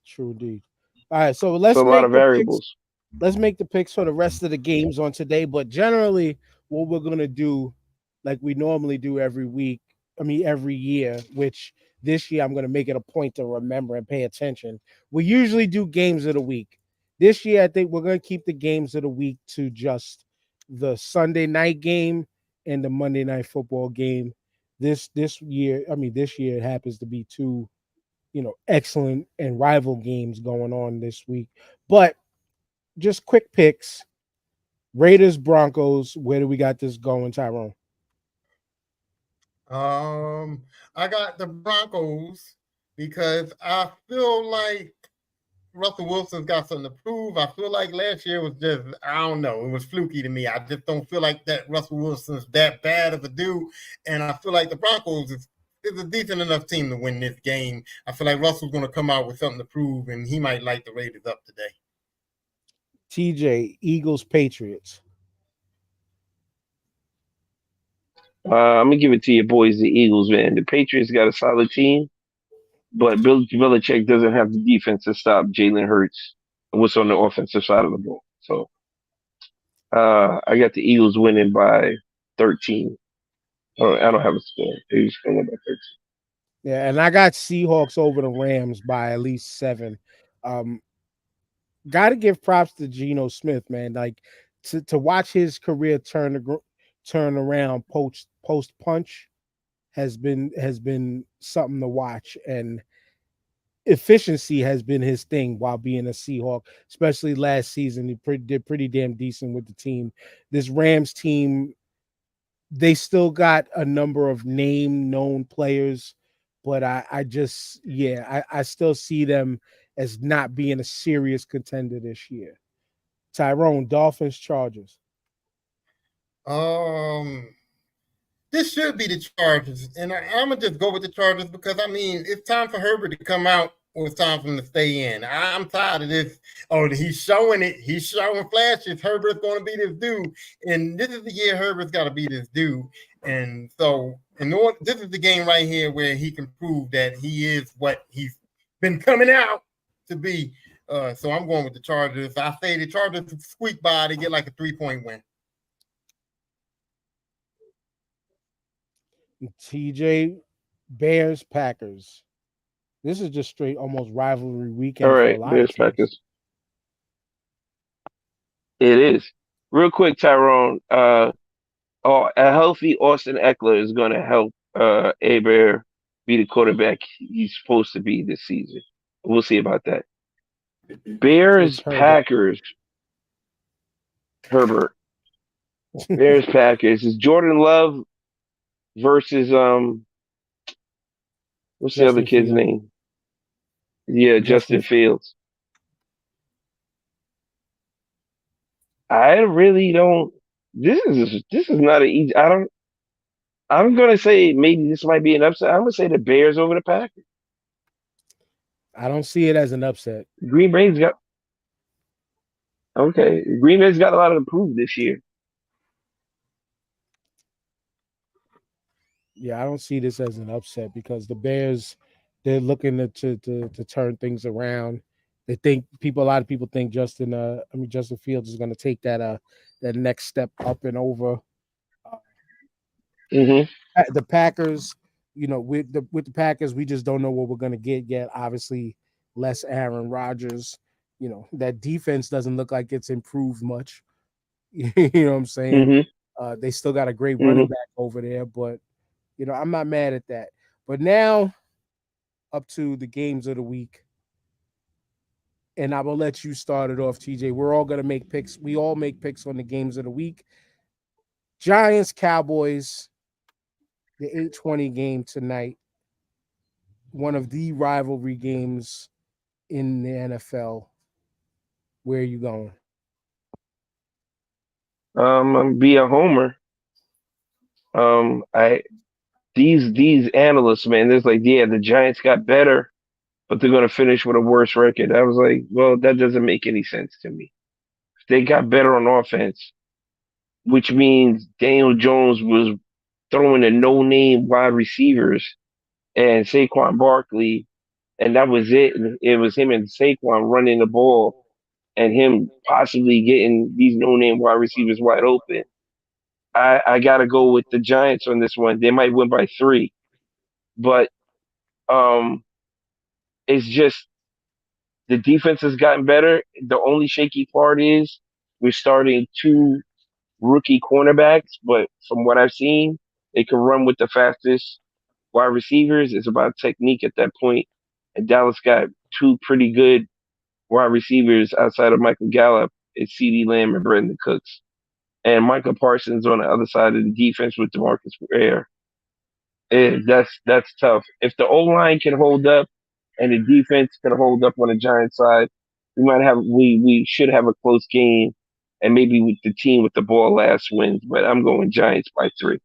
True indeed. All right, so let's make a lot of variables. Let's make the picks for the rest of the games on today. But generally, what we're gonna do, like we normally do every year, which this year I'm gonna make it a point to remember and pay attention. We usually do games of the week. This year, I think we're gonna keep the games of the week to just the Sunday night game and the Monday night football game. This year it happens to be two, excellent and rival games going on this week. But just quick picks. Raiders, Broncos. Where do we got this going, Tyrone? I got the Broncos because I feel like Russell Wilson's got something to prove. I feel like last year was just, I don't know, it was fluky to me. I just don't feel like that Russell Wilson's that bad of a dude. And I feel like the Broncos is a decent enough team to win this game. I feel like Russell's going to come out with something to prove, and he might light the Raiders up today. TJ, Eagles, Patriots. I'm going to give it to your boys, the Eagles, man. The Patriots got a solid team. But Bill Belichick doesn't have the defense to stop Jalen Hurts and what's on the offensive side of the ball. So I got the Eagles winning by 13. I don't have a score. They're just going to win by 13. Yeah, and I got Seahawks over the Rams by at least 7. Got to give props to Geno Smith, man. Like to watch his career turn around post punch has been something to watch, and efficiency has been his thing while being a Seahawk, especially last season. He did pretty damn decent with the team. This Rams team, they still got a number of known players, but I still see them as not being a serious contender this year. Tyrone, Dolphins, Chargers. This should be the Chargers, and I'm gonna just go with the Chargers because it's time for Herbert to come out, or it's time for him to stay in. I'm tired of this. Oh, he's showing it. He's showing flashes. Herbert's going to be this dude, and this is the year Herbert's got to be this dude. And so, this is the game right here where he can prove that he is what he's been coming out to be. So I'm going with the Chargers. I say the Chargers squeak by. They get like a 3-point win. TJ, Bears, Packers. This is just straight almost rivalry weekend All for a right, lot Bears, of teams. Packers. It is. Real quick, Tyrone. A healthy Austin Eckler is going to help Bear be the quarterback he's supposed to be this season. We'll see about that. Bears, It's Herbert. Packers. Herbert. Bears, Packers. Is Jordan Love versus what's the other Justin kid's Fields. name? Yeah, Justin Fields. I really don't. This is not an easy. I'm gonna say maybe this might be an upset. I'm gonna say the Bears over the Packers. I don't see it as an upset. Green Bay's got okay. Green Bay's got a lot to prove this year. Yeah, I don't see this as an upset because the Bears, they're looking to turn things around. They think a lot of people think Justin Fields is going to take that next step up and over. The Packers, with the Packers, we just don't know what we're going to get yet. Obviously, less Aaron Rodgers. That defense doesn't look like it's improved much. You know what I'm saying? They still got a great running back over there, but I'm not mad at that. But now, up to the games of the week. And I will let you start it off, TJ. We're all going to make picks. We all make picks on the games of the week. Giants, Cowboys, the 8:20 game tonight. One of the rivalry games in the NFL. Where are you going? I'm gonna be a homer. These analysts, man, there's like, yeah, the Giants got better, but they're gonna finish with a worse record. I was like, well, that doesn't make any sense to me. They got better on offense, which means Daniel Jones was throwing a no-name wide receivers and Saquon Barkley, and that was it. It was him and Saquon running the ball and him possibly getting these no-name wide receivers wide open. I got to go with the Giants on this one. They might win by 3, but it's just the defense has gotten better. The only shaky part is we're starting 2 rookie cornerbacks, but from what I've seen, they can run with the fastest wide receivers. It's about technique at that point. And Dallas got 2 pretty good wide receivers outside of Michael Gallup. It's CeeDee Lamb and Brandon Cooks. And Micah Parsons on the other side of the defense with DeMarcus Ware. That's tough. If the O-line can hold up and the defense can hold up on the Giants side, we should have a close game, and maybe with the team with the ball last wins. But I'm going Giants by 3.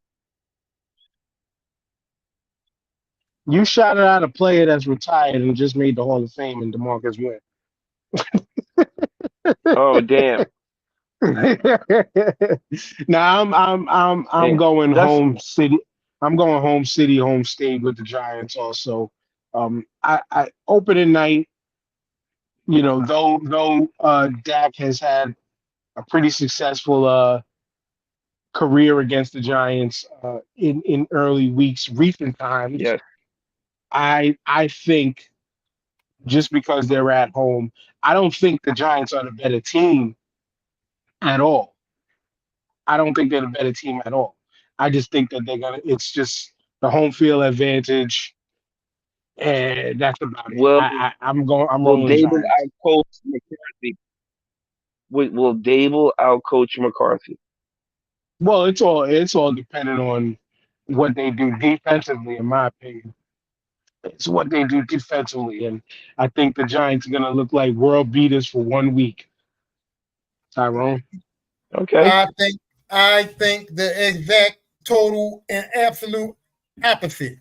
You shouted out a player that's retired and just made the Hall of Fame in DeMarcus Ware. Oh damn! Now I'm going home city. I'm going home city, home state with the Giants also. I opening night, though Dak has had a pretty successful career against the Giants in early weeks, recent times. Yes. I think just because they're at home, I don't think the Giants are the better team at all. I don't think they're the better team at all. I just think that it's just the home field advantage, and that's about it. Well, I'm rolling Dable Giants. outcoach McCarthy? Will Dable outcoach McCarthy? Well, it's all dependent on what they do defensively, in my opinion. It's what they do defensively, and I think the Giants are going to look like world beaters for 1 week. Tyrone? Okay. I think the exact total and absolute opposite.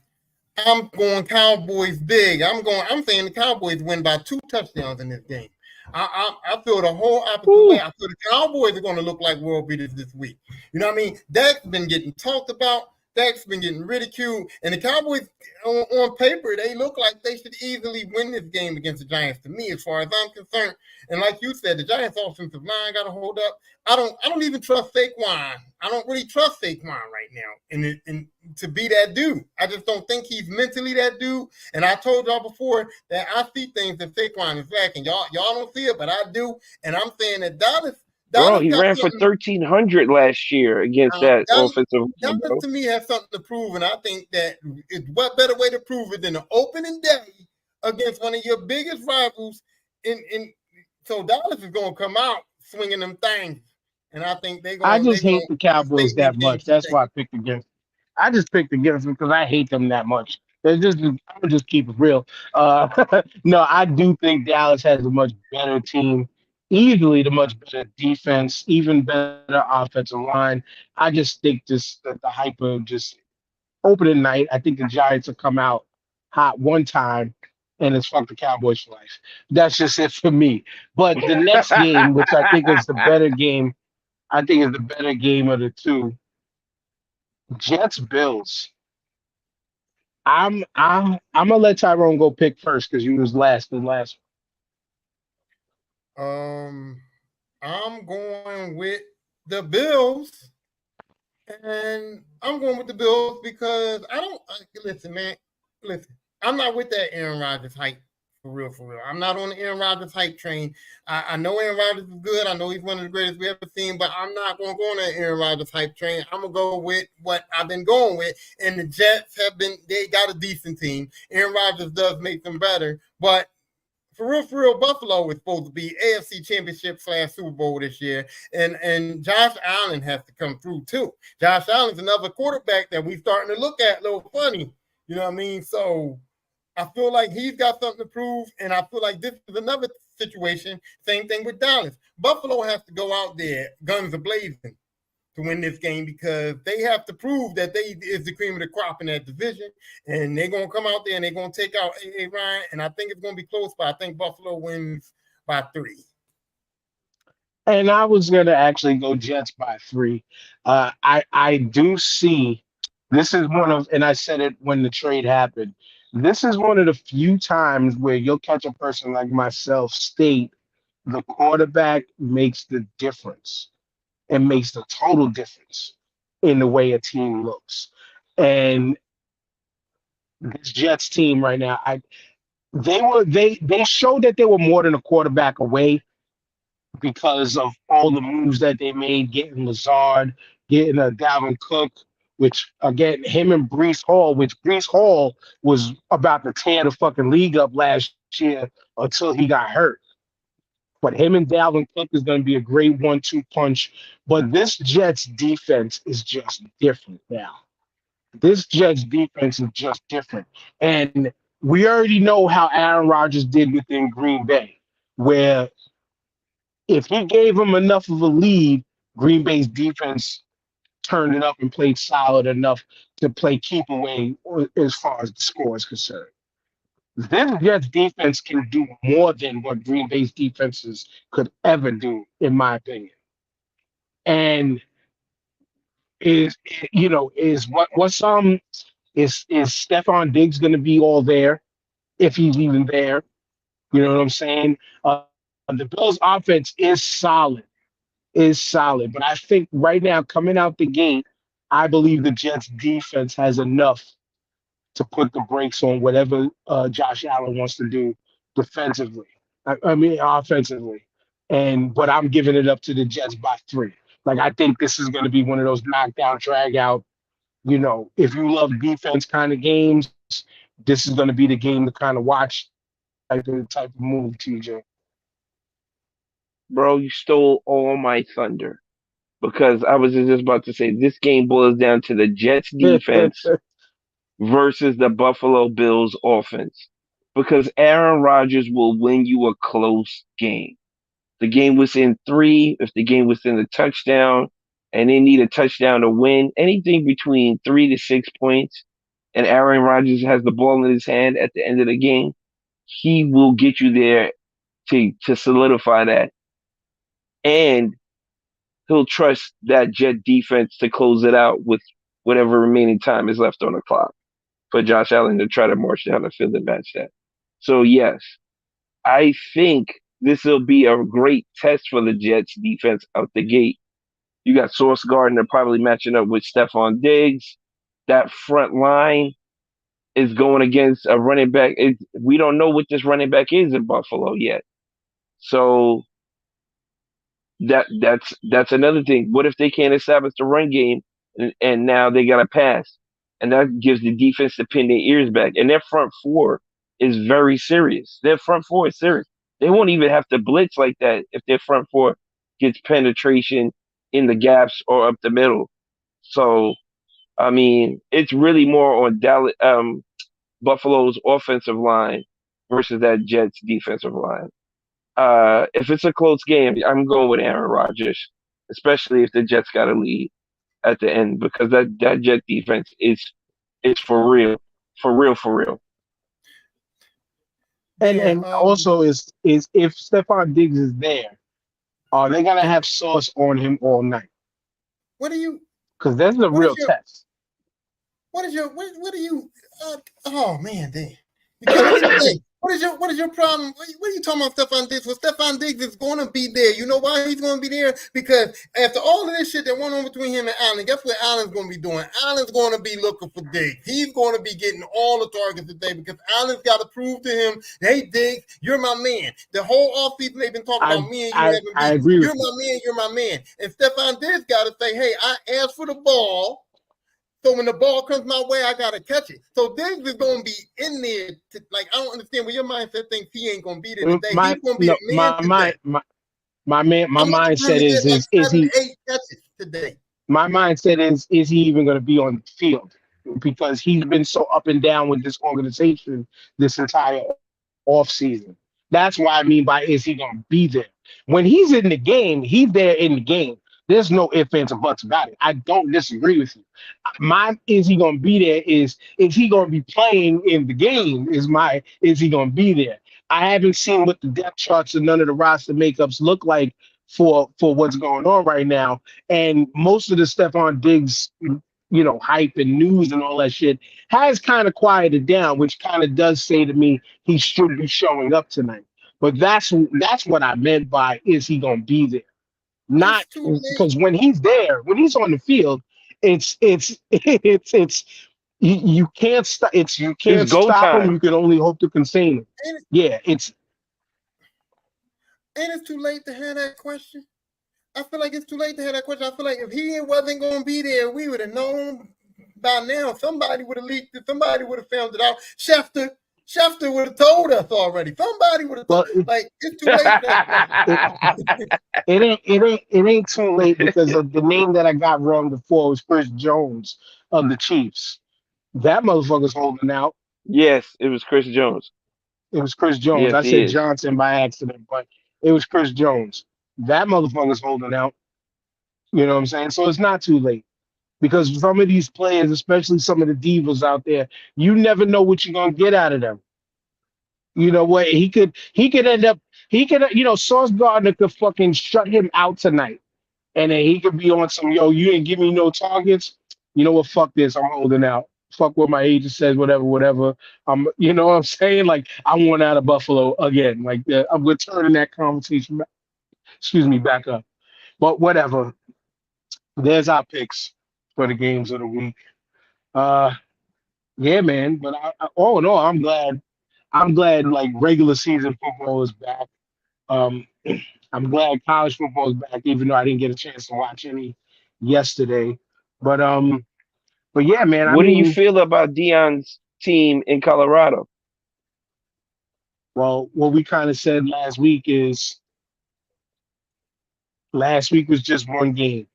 I'm going Cowboys big. I'm saying the Cowboys win by 2 touchdowns in this game. I feel the whole opposite way. I feel the Cowboys are going to look like world beaters this week. You know what I mean? Dak's been getting talked about. Dak's been getting ridiculed, and the Cowboys, on paper, they look like they should easily win this game against the Giants. To me, as far as I'm concerned, and like you said, the Giants' offensive line got to hold up. I don't even trust Saquon. I don't really trust Saquon right now, and to be that dude, I just don't think he's mentally that dude. And I told y'all before that I see things that Saquon is lacking. Y'all don't see it, but I do, and I'm saying that Dallas. Bro, he ran for 1,300 last year against that offensive line, Dallas to me has something to prove, and I think that what better way to prove it than the opening day against one of your biggest rivals. So Dallas is going to come out swinging them things, and I think they're going. I just hate the Cowboys that much. That's why I picked against. I just picked against them because I hate them that much. I'm just keep it real. No, I do think Dallas has a much better team, easily the much better defense, even better offensive line. I just think the hype of just opening night. I think the Giants will come out hot one time, and it's fuck the Cowboys for life. That's just it for me. But the next game, which I think is the better game, I think is the better game of the two. Jets Bills. I'm gonna let Tyrone go pick first because you was last in last. I'm going with the Bills, and I'm going with the Bills because I don't listen, man. Listen, I'm not with that Aaron Rodgers hype. For real. I'm not on the Aaron Rodgers hype train. I know Aaron Rodgers is good. I know he's one of the greatest we ever seen, but I'm not going to go on that Aaron Rodgers hype train. I'm going to go with what I've been going with. And the Jets they got a decent team. Aaron Rodgers does make them better. But for real, Buffalo is supposed to be AFC Championship / Super Bowl this year. And Josh Allen has to come through too. Josh Allen's another quarterback that we're starting to look at a little funny. You know what I mean? So I feel like he's got something to prove, and I feel like this is another situation. Same thing with Dallas. Buffalo has to go out there, guns a-blazing, to win this game because they have to prove that they is the cream of the crop in that division, and they're going to come out there and they're going to take out A.A. Ryan, and I think it's going to be close, but I think Buffalo wins by 3. And I was going to actually go Jets by 3. I do see this is one of, and I said it when the trade happened, this is one of the few times where you'll catch a person like myself state the quarterback makes the difference and makes the total difference in the way a team looks. And this Jets team right now, they showed that they were more than a quarterback away because of all the moves that they made, getting Lazard, getting a Dalvin Cook, which again, him and Breece Hall, which Breece Hall was about to tear the fucking league up last year until he got hurt. But him and Dalvin Cook is going to be a great 1-2 punch. But this Jets defense is just different now. This Jets defense is just different. And we already know how Aaron Rodgers did within Green Bay, where if he gave him enough of a lead, Green Bay's defense turned it up and played solid enough to play keep away as far as the score is concerned. This Jets defense can do more than what Green Bay's defenses could ever do, in my opinion. And is Stephon Diggs going to be all there if he's even there? You know what I'm saying? The Bills' offense is solid, but I think right now, coming out the gate, I believe the Jets' defense has enough to put the brakes on whatever Josh Allen wants to do defensively. I mean, offensively. But I'm giving it up to the Jets by 3. Like, I think this is going to be one of those knockdown, drag out. You know, if you love defense kind of games, this is going to be the game to kind of watch. Type of move, TJ. Bro, you stole all my thunder because I was just about to say this game boils down to the Jets defense versus the Buffalo Bills offense because Aaron Rodgers will win you a close game. The game was in 3, if the game was in a touchdown, and they need a touchdown to win, anything between 3 to 6 points, and Aaron Rodgers has the ball in his hand at the end of the game, he will get you there to solidify that. And he'll trust that Jet defense to close it out with whatever remaining time is left on the clock for Josh Allen to try to march down the field and match that. So yes, I think this will be a great test for the Jets defense out the gate. You got Sauce Gardner probably matching up with Stephon Diggs. That front line is going against a running back. We don't know what this running back is in Buffalo yet. So that's another thing. What if they can't establish the run game and now they got to pass? And that gives the defense to pin their ears back. And their front four is very serious. Their front four is serious. They won't even have to blitz like that if their front four gets penetration in the gaps or up the middle. So, I mean, it's really more on Buffalo's offensive line versus that Jets defensive line. If it's a close game, I'm going with Aaron Rodgers, especially if the Jets got a lead at the end, because that Jet defense is for real, for real, for real. And also is if Stephon Diggs is there, are they gonna have Sauce on him all night? What do you? Because that's the real test. What is your? What do you? Oh man, Dan. What is your problem? What are you talking about, Stephon Diggs? Well, Stephon Diggs is going to be there. You know why he's going to be there? Because after all of this shit that went on between him and Allen, guess what Allen's going to be doing? Allen's going to be looking for Diggs. He's going to be getting all the targets today because Allen's got to prove to him, hey, Diggs, you're my man. The whole offseason they've been talking about me and you. I agree with you. You're my man. You're my man. And Stephon Diggs got to say, hey, I asked for the ball. So when the ball comes my way, I gotta catch it. So Diggs is gonna be in there. I don't understand where your mindset thinks he ain't gonna be there today. He's gonna be a man my mindset is he 8 catches today. My mindset is he even gonna be on the field? Because he's been so up and down with this organization this entire offseason. That's why I mean by is he gonna be there? When he's in the game, he's there in the game. There's no ifs, ands, or buts about it. I don't disagree with you. Is he going to be there? Is he going to be playing in the game? Is he going to be there? I haven't seen what the depth charts and none of the roster makeups look like for what's going on right now. And most of the Stephon Diggs, hype and news and all that shit has kind of quieted down, which kind of does say to me he should be showing up tonight. But that's what I meant by is he going to be there? Not because when he's there, when he's on the field, it's you can't stop. You can't stop him. You can only hope to contain him. Ain't it too late to have that question? I feel like it's too late to have that question. I feel like if he wasn't going to be there, we would have known by now. Somebody would have leaked it. Somebody would have found it out. Schefter would have told us already. Somebody would have told us. It's too late. It ain't too late because of the name that I got wrong before was Chris Jones of the Chiefs. That motherfucker's holding out. Yes, it was Chris Jones. It was Chris Jones. Yes, I said Johnson by accident, but it was Chris Jones. That motherfucker's holding out. You know what I'm saying? So it's not too late. Because some of these players, especially some of the divas out there, you never know what you're gonna get out of them. You know what? He could end up. Sauce Gardner could fucking shut him out tonight, and then he could be on some you didn't give me no targets. You know what? Fuck this. I'm holding out. Fuck what my agent says. Whatever. You know what I'm saying? Like I want out of Buffalo again. Like I'm returning that conversation back. Excuse me, back up. But whatever. There's our picks for the games of the week. Yeah, man. But all in all, I'm glad. Like regular season football is back. I'm glad college football is back, even though I didn't get a chance to watch any yesterday. But yeah, man. What do you feel about Deion's team in Colorado? Well, what we kind of said last week was just one game.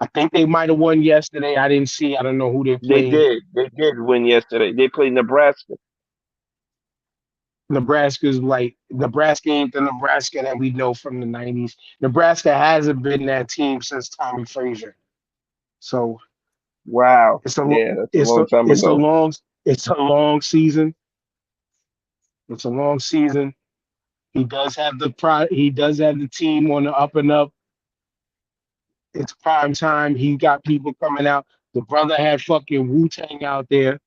I think they might have won yesterday. I didn't see. I don't know who they played. They did win yesterday. They played Nebraska. Nebraska ain't the Nebraska that we know from the 90s. Nebraska hasn't been that team since Tommy Frazier. So, wow. It's a long season. It's a long season. He does have the team on the up and up. It's prime time. He got people coming out. The brother had fucking Wu-Tang out there.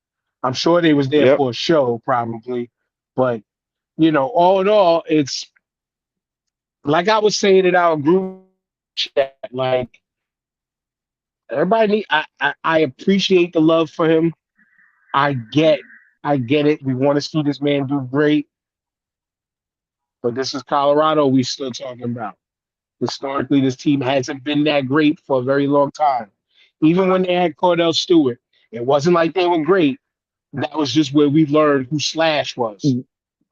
I'm sure they was there Yep. for a show, probably. But, all in all, it's like I was saying in our group chat, like everybody I appreciate the love for him. I get it. We want to see this man do great. But this is Colorado we still talking about. Historically, this team hasn't been that great for a very long time. Even when they had Cordell Stewart, it wasn't like they were great. That was just where we learned who Slash was.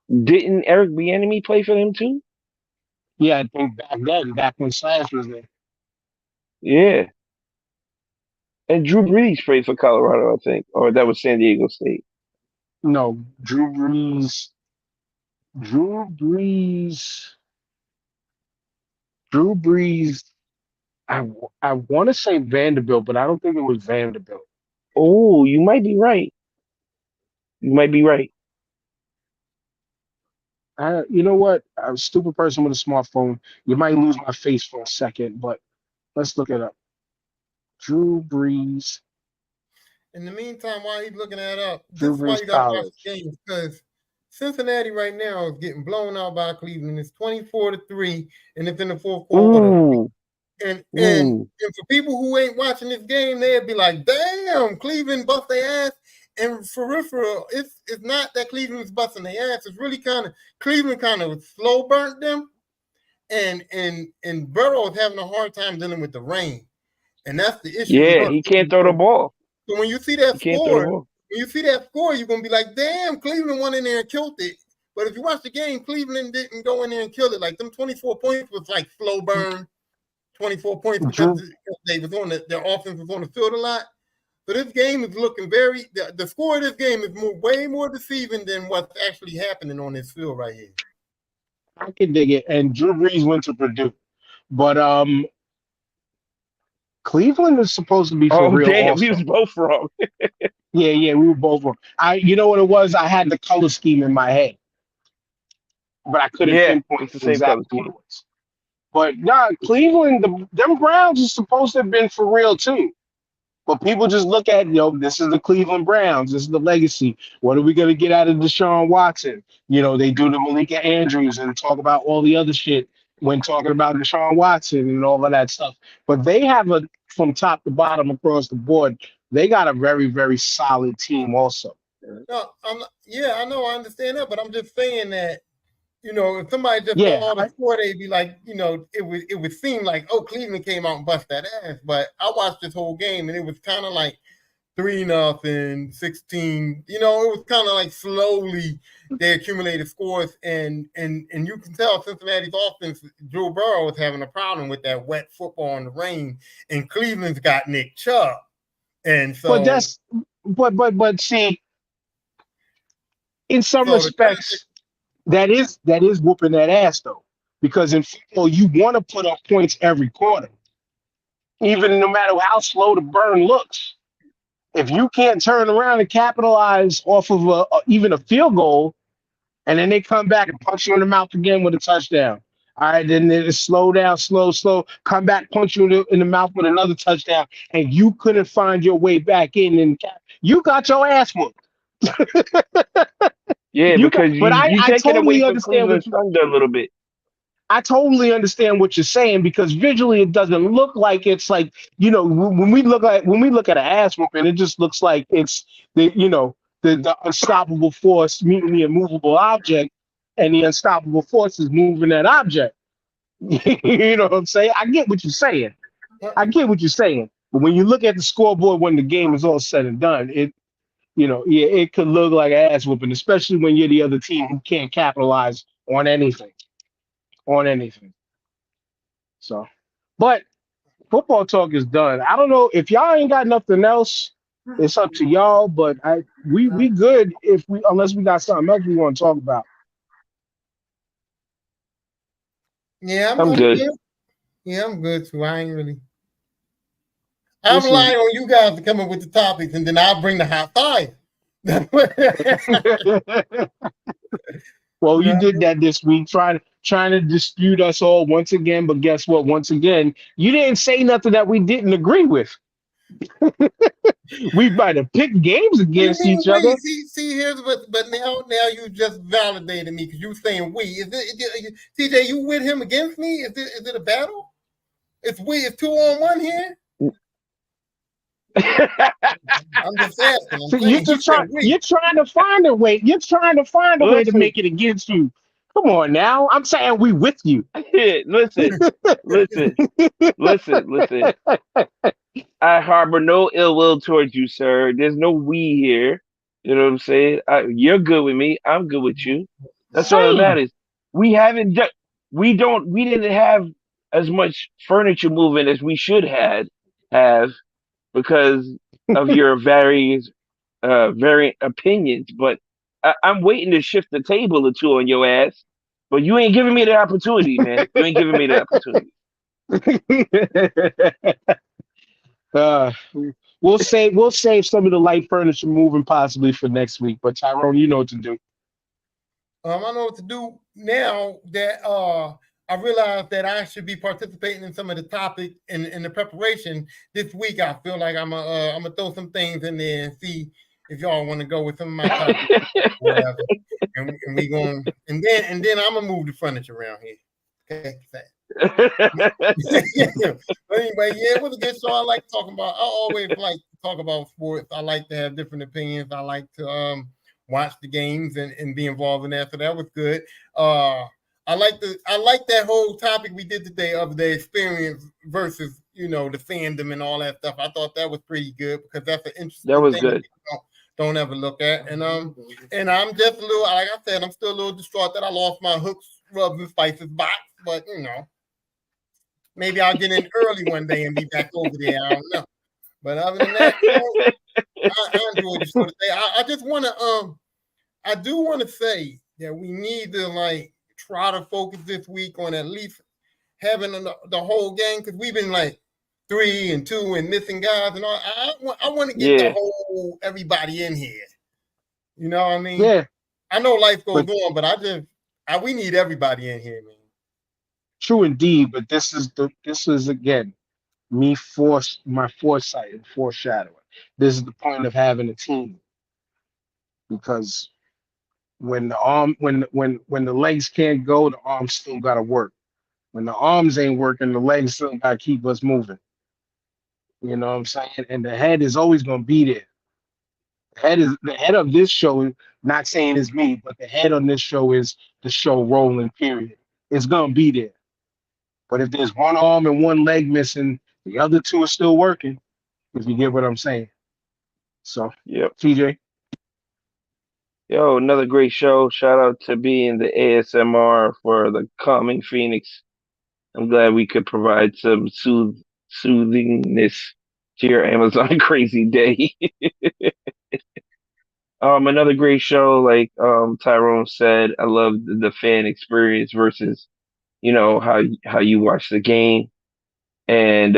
Didn't Eric Bieniemy play for them too? Yeah, I think back when Slash was there. Yeah. And Drew Brees played for Colorado, I think, or that was San Diego State. No, Drew Brees. I want to say Vanderbilt, but I don't think it was Vanderbilt. Oh, you might be right. You might be right. You know what? I'm a stupid person with a smartphone. You might lose my face for a second, but let's look it up. Drew Brees. In the meantime, while he's looking that up, this Drew is why Brees you got to watch College. games, because Cincinnati right now is getting blown out by Cleveland. It's 24-3, and it's in the fourth quarter. Ooh. And Ooh. for people who ain't watching this game, they'd be like, "Damn, Cleveland bust their ass." And for real, it's not that Cleveland's busting their ass. It's really Cleveland kind of slow burnt them, and Burrow is having a hard time dealing with the rain, and that's the issue. Yeah, he can't throw the ball. So when you see that He can't throw the score, ball. you're gonna be like, "Damn, Cleveland went in there and killed it." But if you watch the game, Cleveland didn't go in there and kill it. Like them 24 points was like slow burn. 24 points because they was on their offense was on the field a lot. So this game is looking the score of this game is way more deceiving than what's actually happening on this field right here. I can dig it. And Drew Brees went to Purdue. But Cleveland is supposed to be for real. Damn, also. we was both wrong. Yeah, we were both wrong. You know what it was? I had the color scheme in my head, but I couldn't pinpoint the same exactly color what it was. But Cleveland, them Browns are supposed to have been for real too. But people just look at, this is the Cleveland Browns. This is the legacy. What are we going to get out of Deshaun Watson? They do the Malika Andrews and talk about all the other shit when talking about Deshaun Watson and all of that stuff. But they have from top to bottom across the board, they got a very, very solid team also. No, I know, I understand that, but I'm just saying that, if somebody just saw the score, they'd be like, it would seem like, oh, Cleveland came out and bust that ass. But I watched this whole game and it was kind of like 3-0, 16. It was kind of like slowly they accumulated scores, and you can tell Cincinnati's offense, Joe Burrow was having a problem with that wet football in the rain, and Cleveland's got Nick Chubb, and so. But see, in some respects. That is whooping that ass though, because in football you want to put up points every quarter, even no matter how slow the burn looks. If you can't turn around and capitalize off of even a field goal, and then they come back and punch you in the mouth again with a touchdown. All right, then it slow down, slow, come back, punch you in the mouth with another touchdown, and you couldn't find your way back in, and you got your ass whooped. Yeah, because you take it away from Cleveland's thunder a little bit. I totally understand what you're saying, because visually it doesn't look like it's like, when we look at an ass whooping, it just looks like it's the unstoppable force meeting the immovable object, and the unstoppable force is moving that object. You know what I'm saying? I get what you're saying. But when you look at the scoreboard when the game is all said and done, it could look like an ass whooping, especially when you're the other team who can't capitalize on anything. So, but football talk is done. I don't know if y'all ain't got nothing else. It's up to y'all, but we good unless we got something else we want to talk about. Yeah, I'm good. Yeah, I'm good too. I ain't really. I'm relying on you guys to come up with the topics, and then I'll bring the hot five. Well, you did that this week, trying to dispute us all once again. But guess what? Once again, you didn't say nothing that we didn't agree with. We might have picked games against each Wait, other. see, here's but now you just validated me because you saying we. TJ, you with him against me? Is it a battle? It's 2-on-1 here. I'm just asking. So you're trying to find a way. You're trying to find a way to make it against you. Come on now. I'm saying we with you. listen. I harbor no ill will towards you, sir. There's no we here. You know what I'm saying? You're good with me. I'm good with you. That's all that matters. We didn't have as much furniture moving as we should have because of your various variant opinions. But I'm waiting to shift the table or two on your ass. But you ain't giving me the opportunity, man. You ain't giving me the opportunity. We'll save some of the light furniture moving possibly for next week. But Tyrone, you know what to do. I know what to do now that I realized that I should be participating in some of the topics in the preparation this week. I feel like I'm gonna throw some things in there and see if y'all want to go with some of my topics, whatever. And we going and then I'm gonna move the furniture around here. Okay. But anyway, yeah, it was a good show. I always like to talk about sports. I like to have different opinions. I like to watch the games and be involved in that. So that was good. I like that whole topic we did today of the experience versus the fandom and all that stuff. I thought that was pretty good because that's an interesting that was thing good. Don't ever look at. And I'm just a little, like I said, I'm still a little distraught that I lost my Hooks, Rubs, and Spices box, but maybe I'll get in early one day and be back over there. I don't know. But other than that, I enjoyed the show today. I just want to, I do want to say that we need to try to focus this week on at least having the whole game because we've been 3 and 2 and missing guys and all. I want to get the whole everybody in here. You know what I mean? Yeah. I know life goes on, but we need everybody in here, man. True indeed, but this is again my foresight and foreshadowing. This is the point of having a team because when the legs can't go, the arms still gotta work. When the arms ain't working, the legs still gotta keep us moving. You know what I'm saying? And the head is always gonna be there. The head of this show, not saying it's me, but the head on this show is the show rolling, period. It's gonna be there. But if there's one arm and one leg missing, the other two are still working, if you get what I'm saying. So, yep. TJ. Yo, another great show. Shout out to being the ASMR for the calming Phoenix. I'm glad we could provide some soothingness to your Amazon crazy day. Another great show, like Tyrone said. I love the fan experience versus how you watch the game, and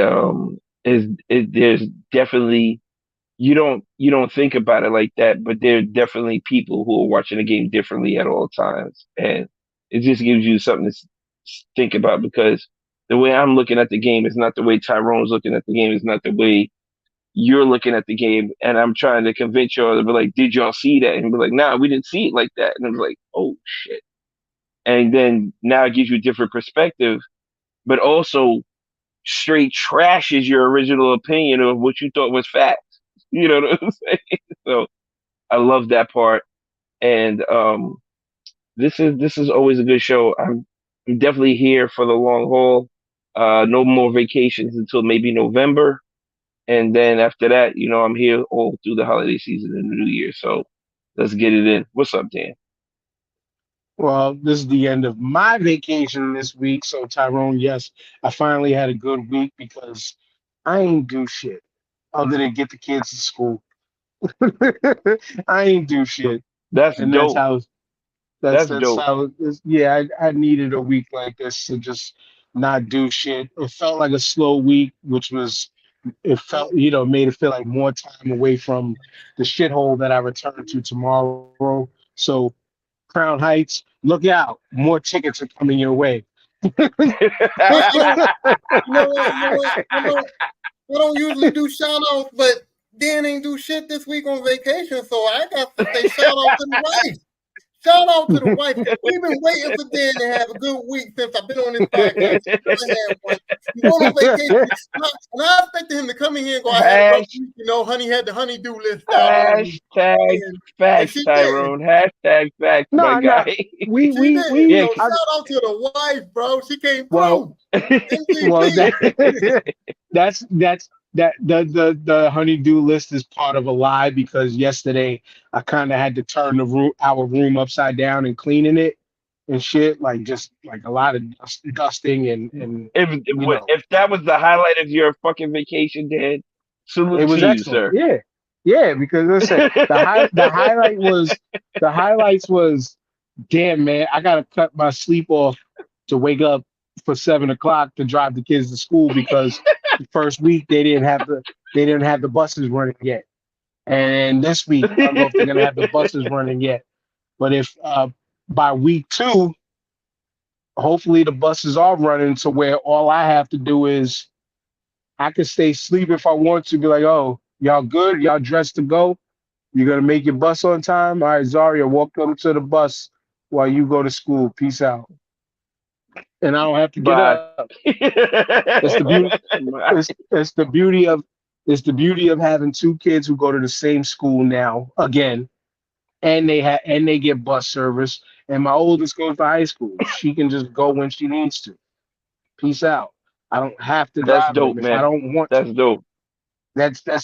there's definitely you don't think about it like that, but there are definitely people who are watching the game differently at all times, and it just gives you something to think about because the way I'm looking at the game is not the way Tyrone's looking at the game, is not the way you're looking at the game, and I'm trying to convince y'all to be like, did y'all see that? And be like, nah, we didn't see it like that. And I'm like, oh shit. And then now it gives you a different perspective, but also straight trashes your original opinion of what you thought was facts. You know what I'm saying? So I love that part. And this is always a good show. I'm definitely here for the long haul. No more vacations until maybe November. And then after that, I'm here all through the holiday season and the new year. So let's get it in. What's up, Dan? Well, this is the end of my vacation this week. So, Tyrone, yes, I finally had a good week because I ain't do shit other than get the kids to school. I ain't do shit. That's dope. That's how it is. Yeah, I needed a week like this to just not do shit. It felt like a slow week, made it feel like more time away from the shithole that I return to tomorrow. So, Crown Heights, look out. More tickets are coming your way. You know what? We don't usually do shout outs, but Dan ain't do shit this week on vacation, so I got to say shout out to the wife. Shout out to the wife. We've been waiting for Dan to have a good week since I've been on this podcast. I had one. You going on vacation, and I expected him to come in here and go, I had a rough week. You know, honey had the honeydew list out. Hashtag facts, Tyrone. Hashtag facts, my guy. We yeah, shout out to the wife, bro. She came through. That's the honeydew list is part of a lie, because yesterday I kind of had to turn our room upside down and cleaning it and shit, like just like a lot of dusting and if that was the highlight of your fucking vacation, Dan, salute to you, sir. Yeah, because listen, the highlights was, damn man, I gotta cut my sleep off to wake up for 7 o'clock to drive the kids to school, because the first week they didn't have the buses running yet, and this week I don't know if they're gonna have the buses running yet. But if by week 2, hopefully the buses are running to where all I have to do is I can stay asleep if I want to. Be like, oh, y'all good? Y'all dressed to go? You're gonna make your bus on time? All right, Zaria, walk up to the bus while you go to school. Peace out. And I don't have to get up. It's the beauty of having 2 kids who go to the same school now again, and they get bus service. And my oldest goes to high school. She can just go when she needs to. Peace out. I don't have to drive. That's dope, man. I don't want. That's dope. That's the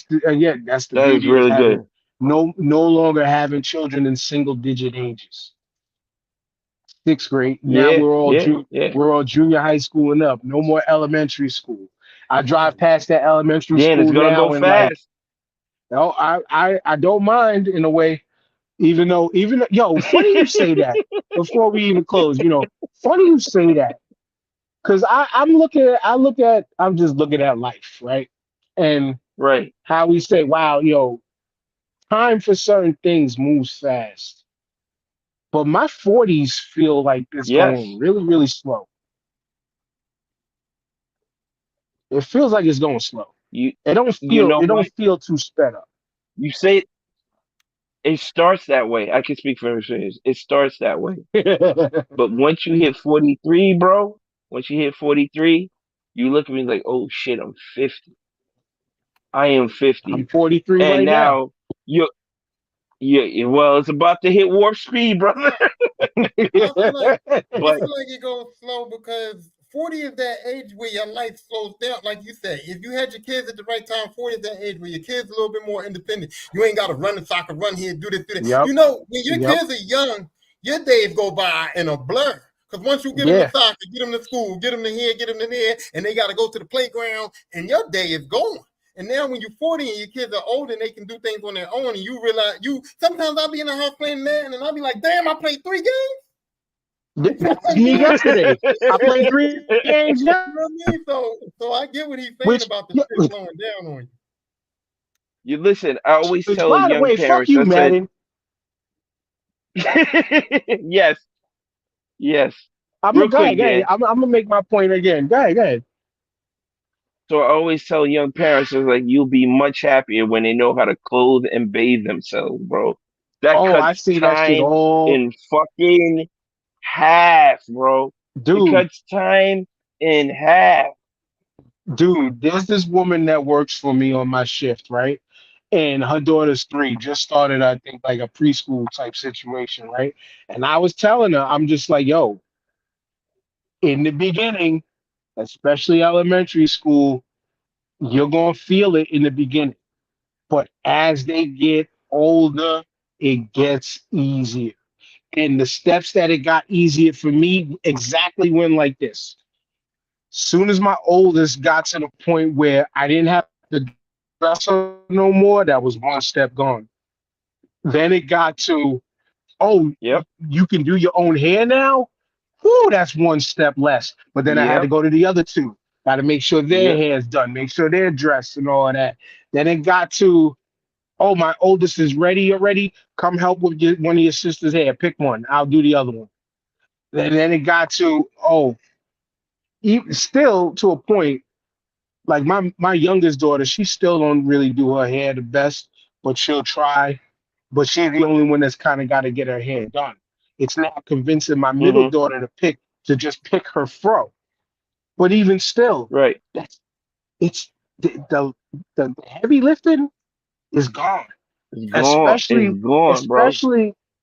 that is really good. No longer having children in single-digit ages. 6th grade. Now we're all junior high school and up. No more elementary school. I drive past that elementary school it's gonna now go fast. I don't mind in a way, even though funny you say that before we even close. Funny you say that, because I'm just looking at life, right? And how we say, wow, time for certain things moves fast. But my 40s feel like it's going really, really slow. It feels like it's going slow. It don't feel too sped up. You say it starts that way. I can speak for experience. It starts that way. But once you hit 43, bro, you look at me like, oh shit, I'm 50. I am 50. I'm 43 and right now. Yeah, well, it's about to hit warp speed, brother. I feel like it goes slow because 40 is that age where your life slows down. Like you said, if you had your kids at the right time, 40 is that age where your kids are a little bit more independent. You ain't got to run the soccer, run here, do this, do that. Yep. When your kids are young, your days go by in a blur. Because once you get them to soccer, get them to school, get them to here, get them to there, and they got to go to the playground, and your day is going. And now when you're 40 and your kids are older and they can do things on their own, and you realize sometimes I'll be in the house playing Madden and I'll be like, damn, I played 3 games. Me yesterday. I played 3 games. You know what I mean? So I get what he's saying about the shit slowing down on you. You listen, I always tell young parents. Fuck you, Madden. Yes. I'm gonna make my point again. Go ahead. So I always tell young parents, it's like, you'll be much happier when they know how to clothe and bathe themselves, bro. That cuts time in fucking half, bro. Dude, it cuts time in half. Dude, there's this woman that works for me on my shift, right? And her daughter's 3, just started, I think, like a preschool type situation, right? And I was telling her, I'm just like, yo, in the beginning, especially elementary school, you're going to feel it in the beginning. But as they get older, it gets easier. And the steps that it got easier for me exactly went like this. Soon as my oldest got to the point where I didn't have to dress her no more, that was one step gone. Then it got to, you can do your own hair now? Whoo, that's one step less. But then I had to go to the other 2. Got to make sure their hair's done, make sure they're dressed and all of that. Then it got to, oh, my oldest is ready already. Come help with one of your sister's hair. Pick one. I'll do the other one. And then it got to, still to a point, like my youngest daughter, she still don't really do her hair the best, but she'll try. But she's the only one that's kind of got to get her hair done. It's now convincing my middle Mm-hmm. daughter to just pick her fro. But even still, Right. it's the heavy lifting is gone. It's gone. It's gone, bro.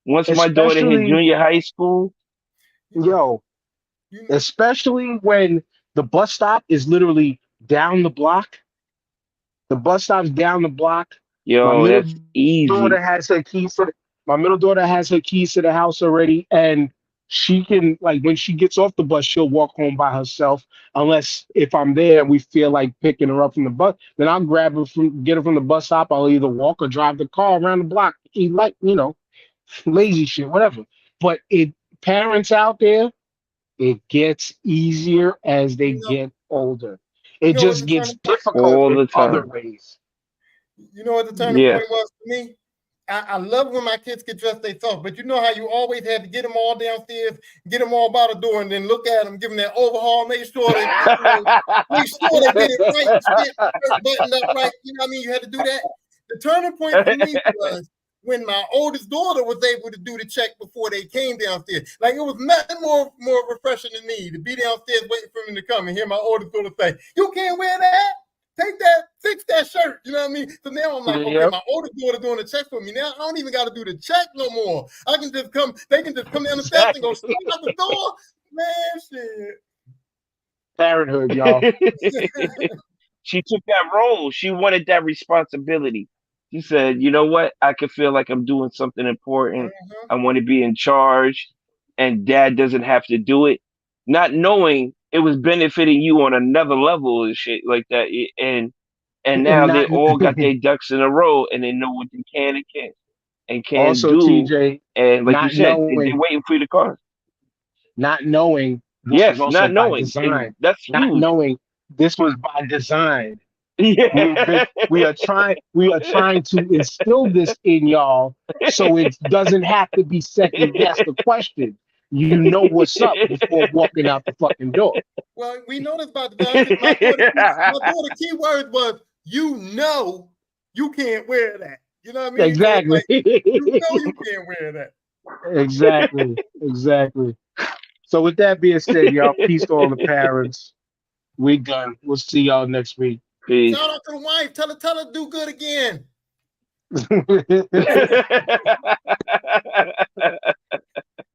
Once my daughter hit junior high school, yo, especially when the bus stop is literally down the block. The bus stop's down the block. yo, that's easy. Daughter has her keys to my middle daughter has her keys to the house already, and she can, like, when she gets off the bus, she'll walk home by herself. Unless if I'm there and we feel like picking her up from the bus, then I'll get her from the bus stop. I'll either walk or drive the car around the block. Like, lazy shit, whatever. But parents out there, it gets easier as they get older. It just gets difficult all the in other time. ways. You know what the turning point was for me? I love when my kids get dressed they soft, but you know how you always had to get them all downstairs, get them all by the door, and then look at them, give them that overhaul, make sure they did it right, shit, buttoned up right. You know what I mean? You had to do that. The turning point for me was when my oldest daughter was able to do the check before they came downstairs. Like, it was nothing more refreshing than me to be downstairs waiting for them to come and hear my oldest daughter say, "You can't wear that. Take that, fix that shirt." You know what I mean? So now I'm like, okay, my older daughter doing the check for me. Now I don't even got to do the check no more. I can just come, they can just come down the steps and go straight out the door. Man, shit. Parenthood, y'all. She took that role. She wanted that responsibility. She said, you know what? I can feel like I'm doing something important. I want to be in charge, and dad doesn't have to do it. Not knowing it was benefiting you on another level and shit like that. And now they all got their ducks in a row, and they know what they can and can't also, do. TJ, and like you said, they're waiting for you to call. Not knowing. Yes, not knowing. Design. That's huge. Not knowing this was by design. Yeah. We are trying to instill this in y'all so it doesn't have to be second guess the question. You know what's up before walking out the fucking door. Well, we know this about design. My daughter key word was, you can't wear that. You know what I mean? Exactly. Like, you can't wear that. Exactly. So with that being said, y'all, peace to all the parents. We done. We'll see y'all next week. Peace. Shout out to the wife. Tell her do good again.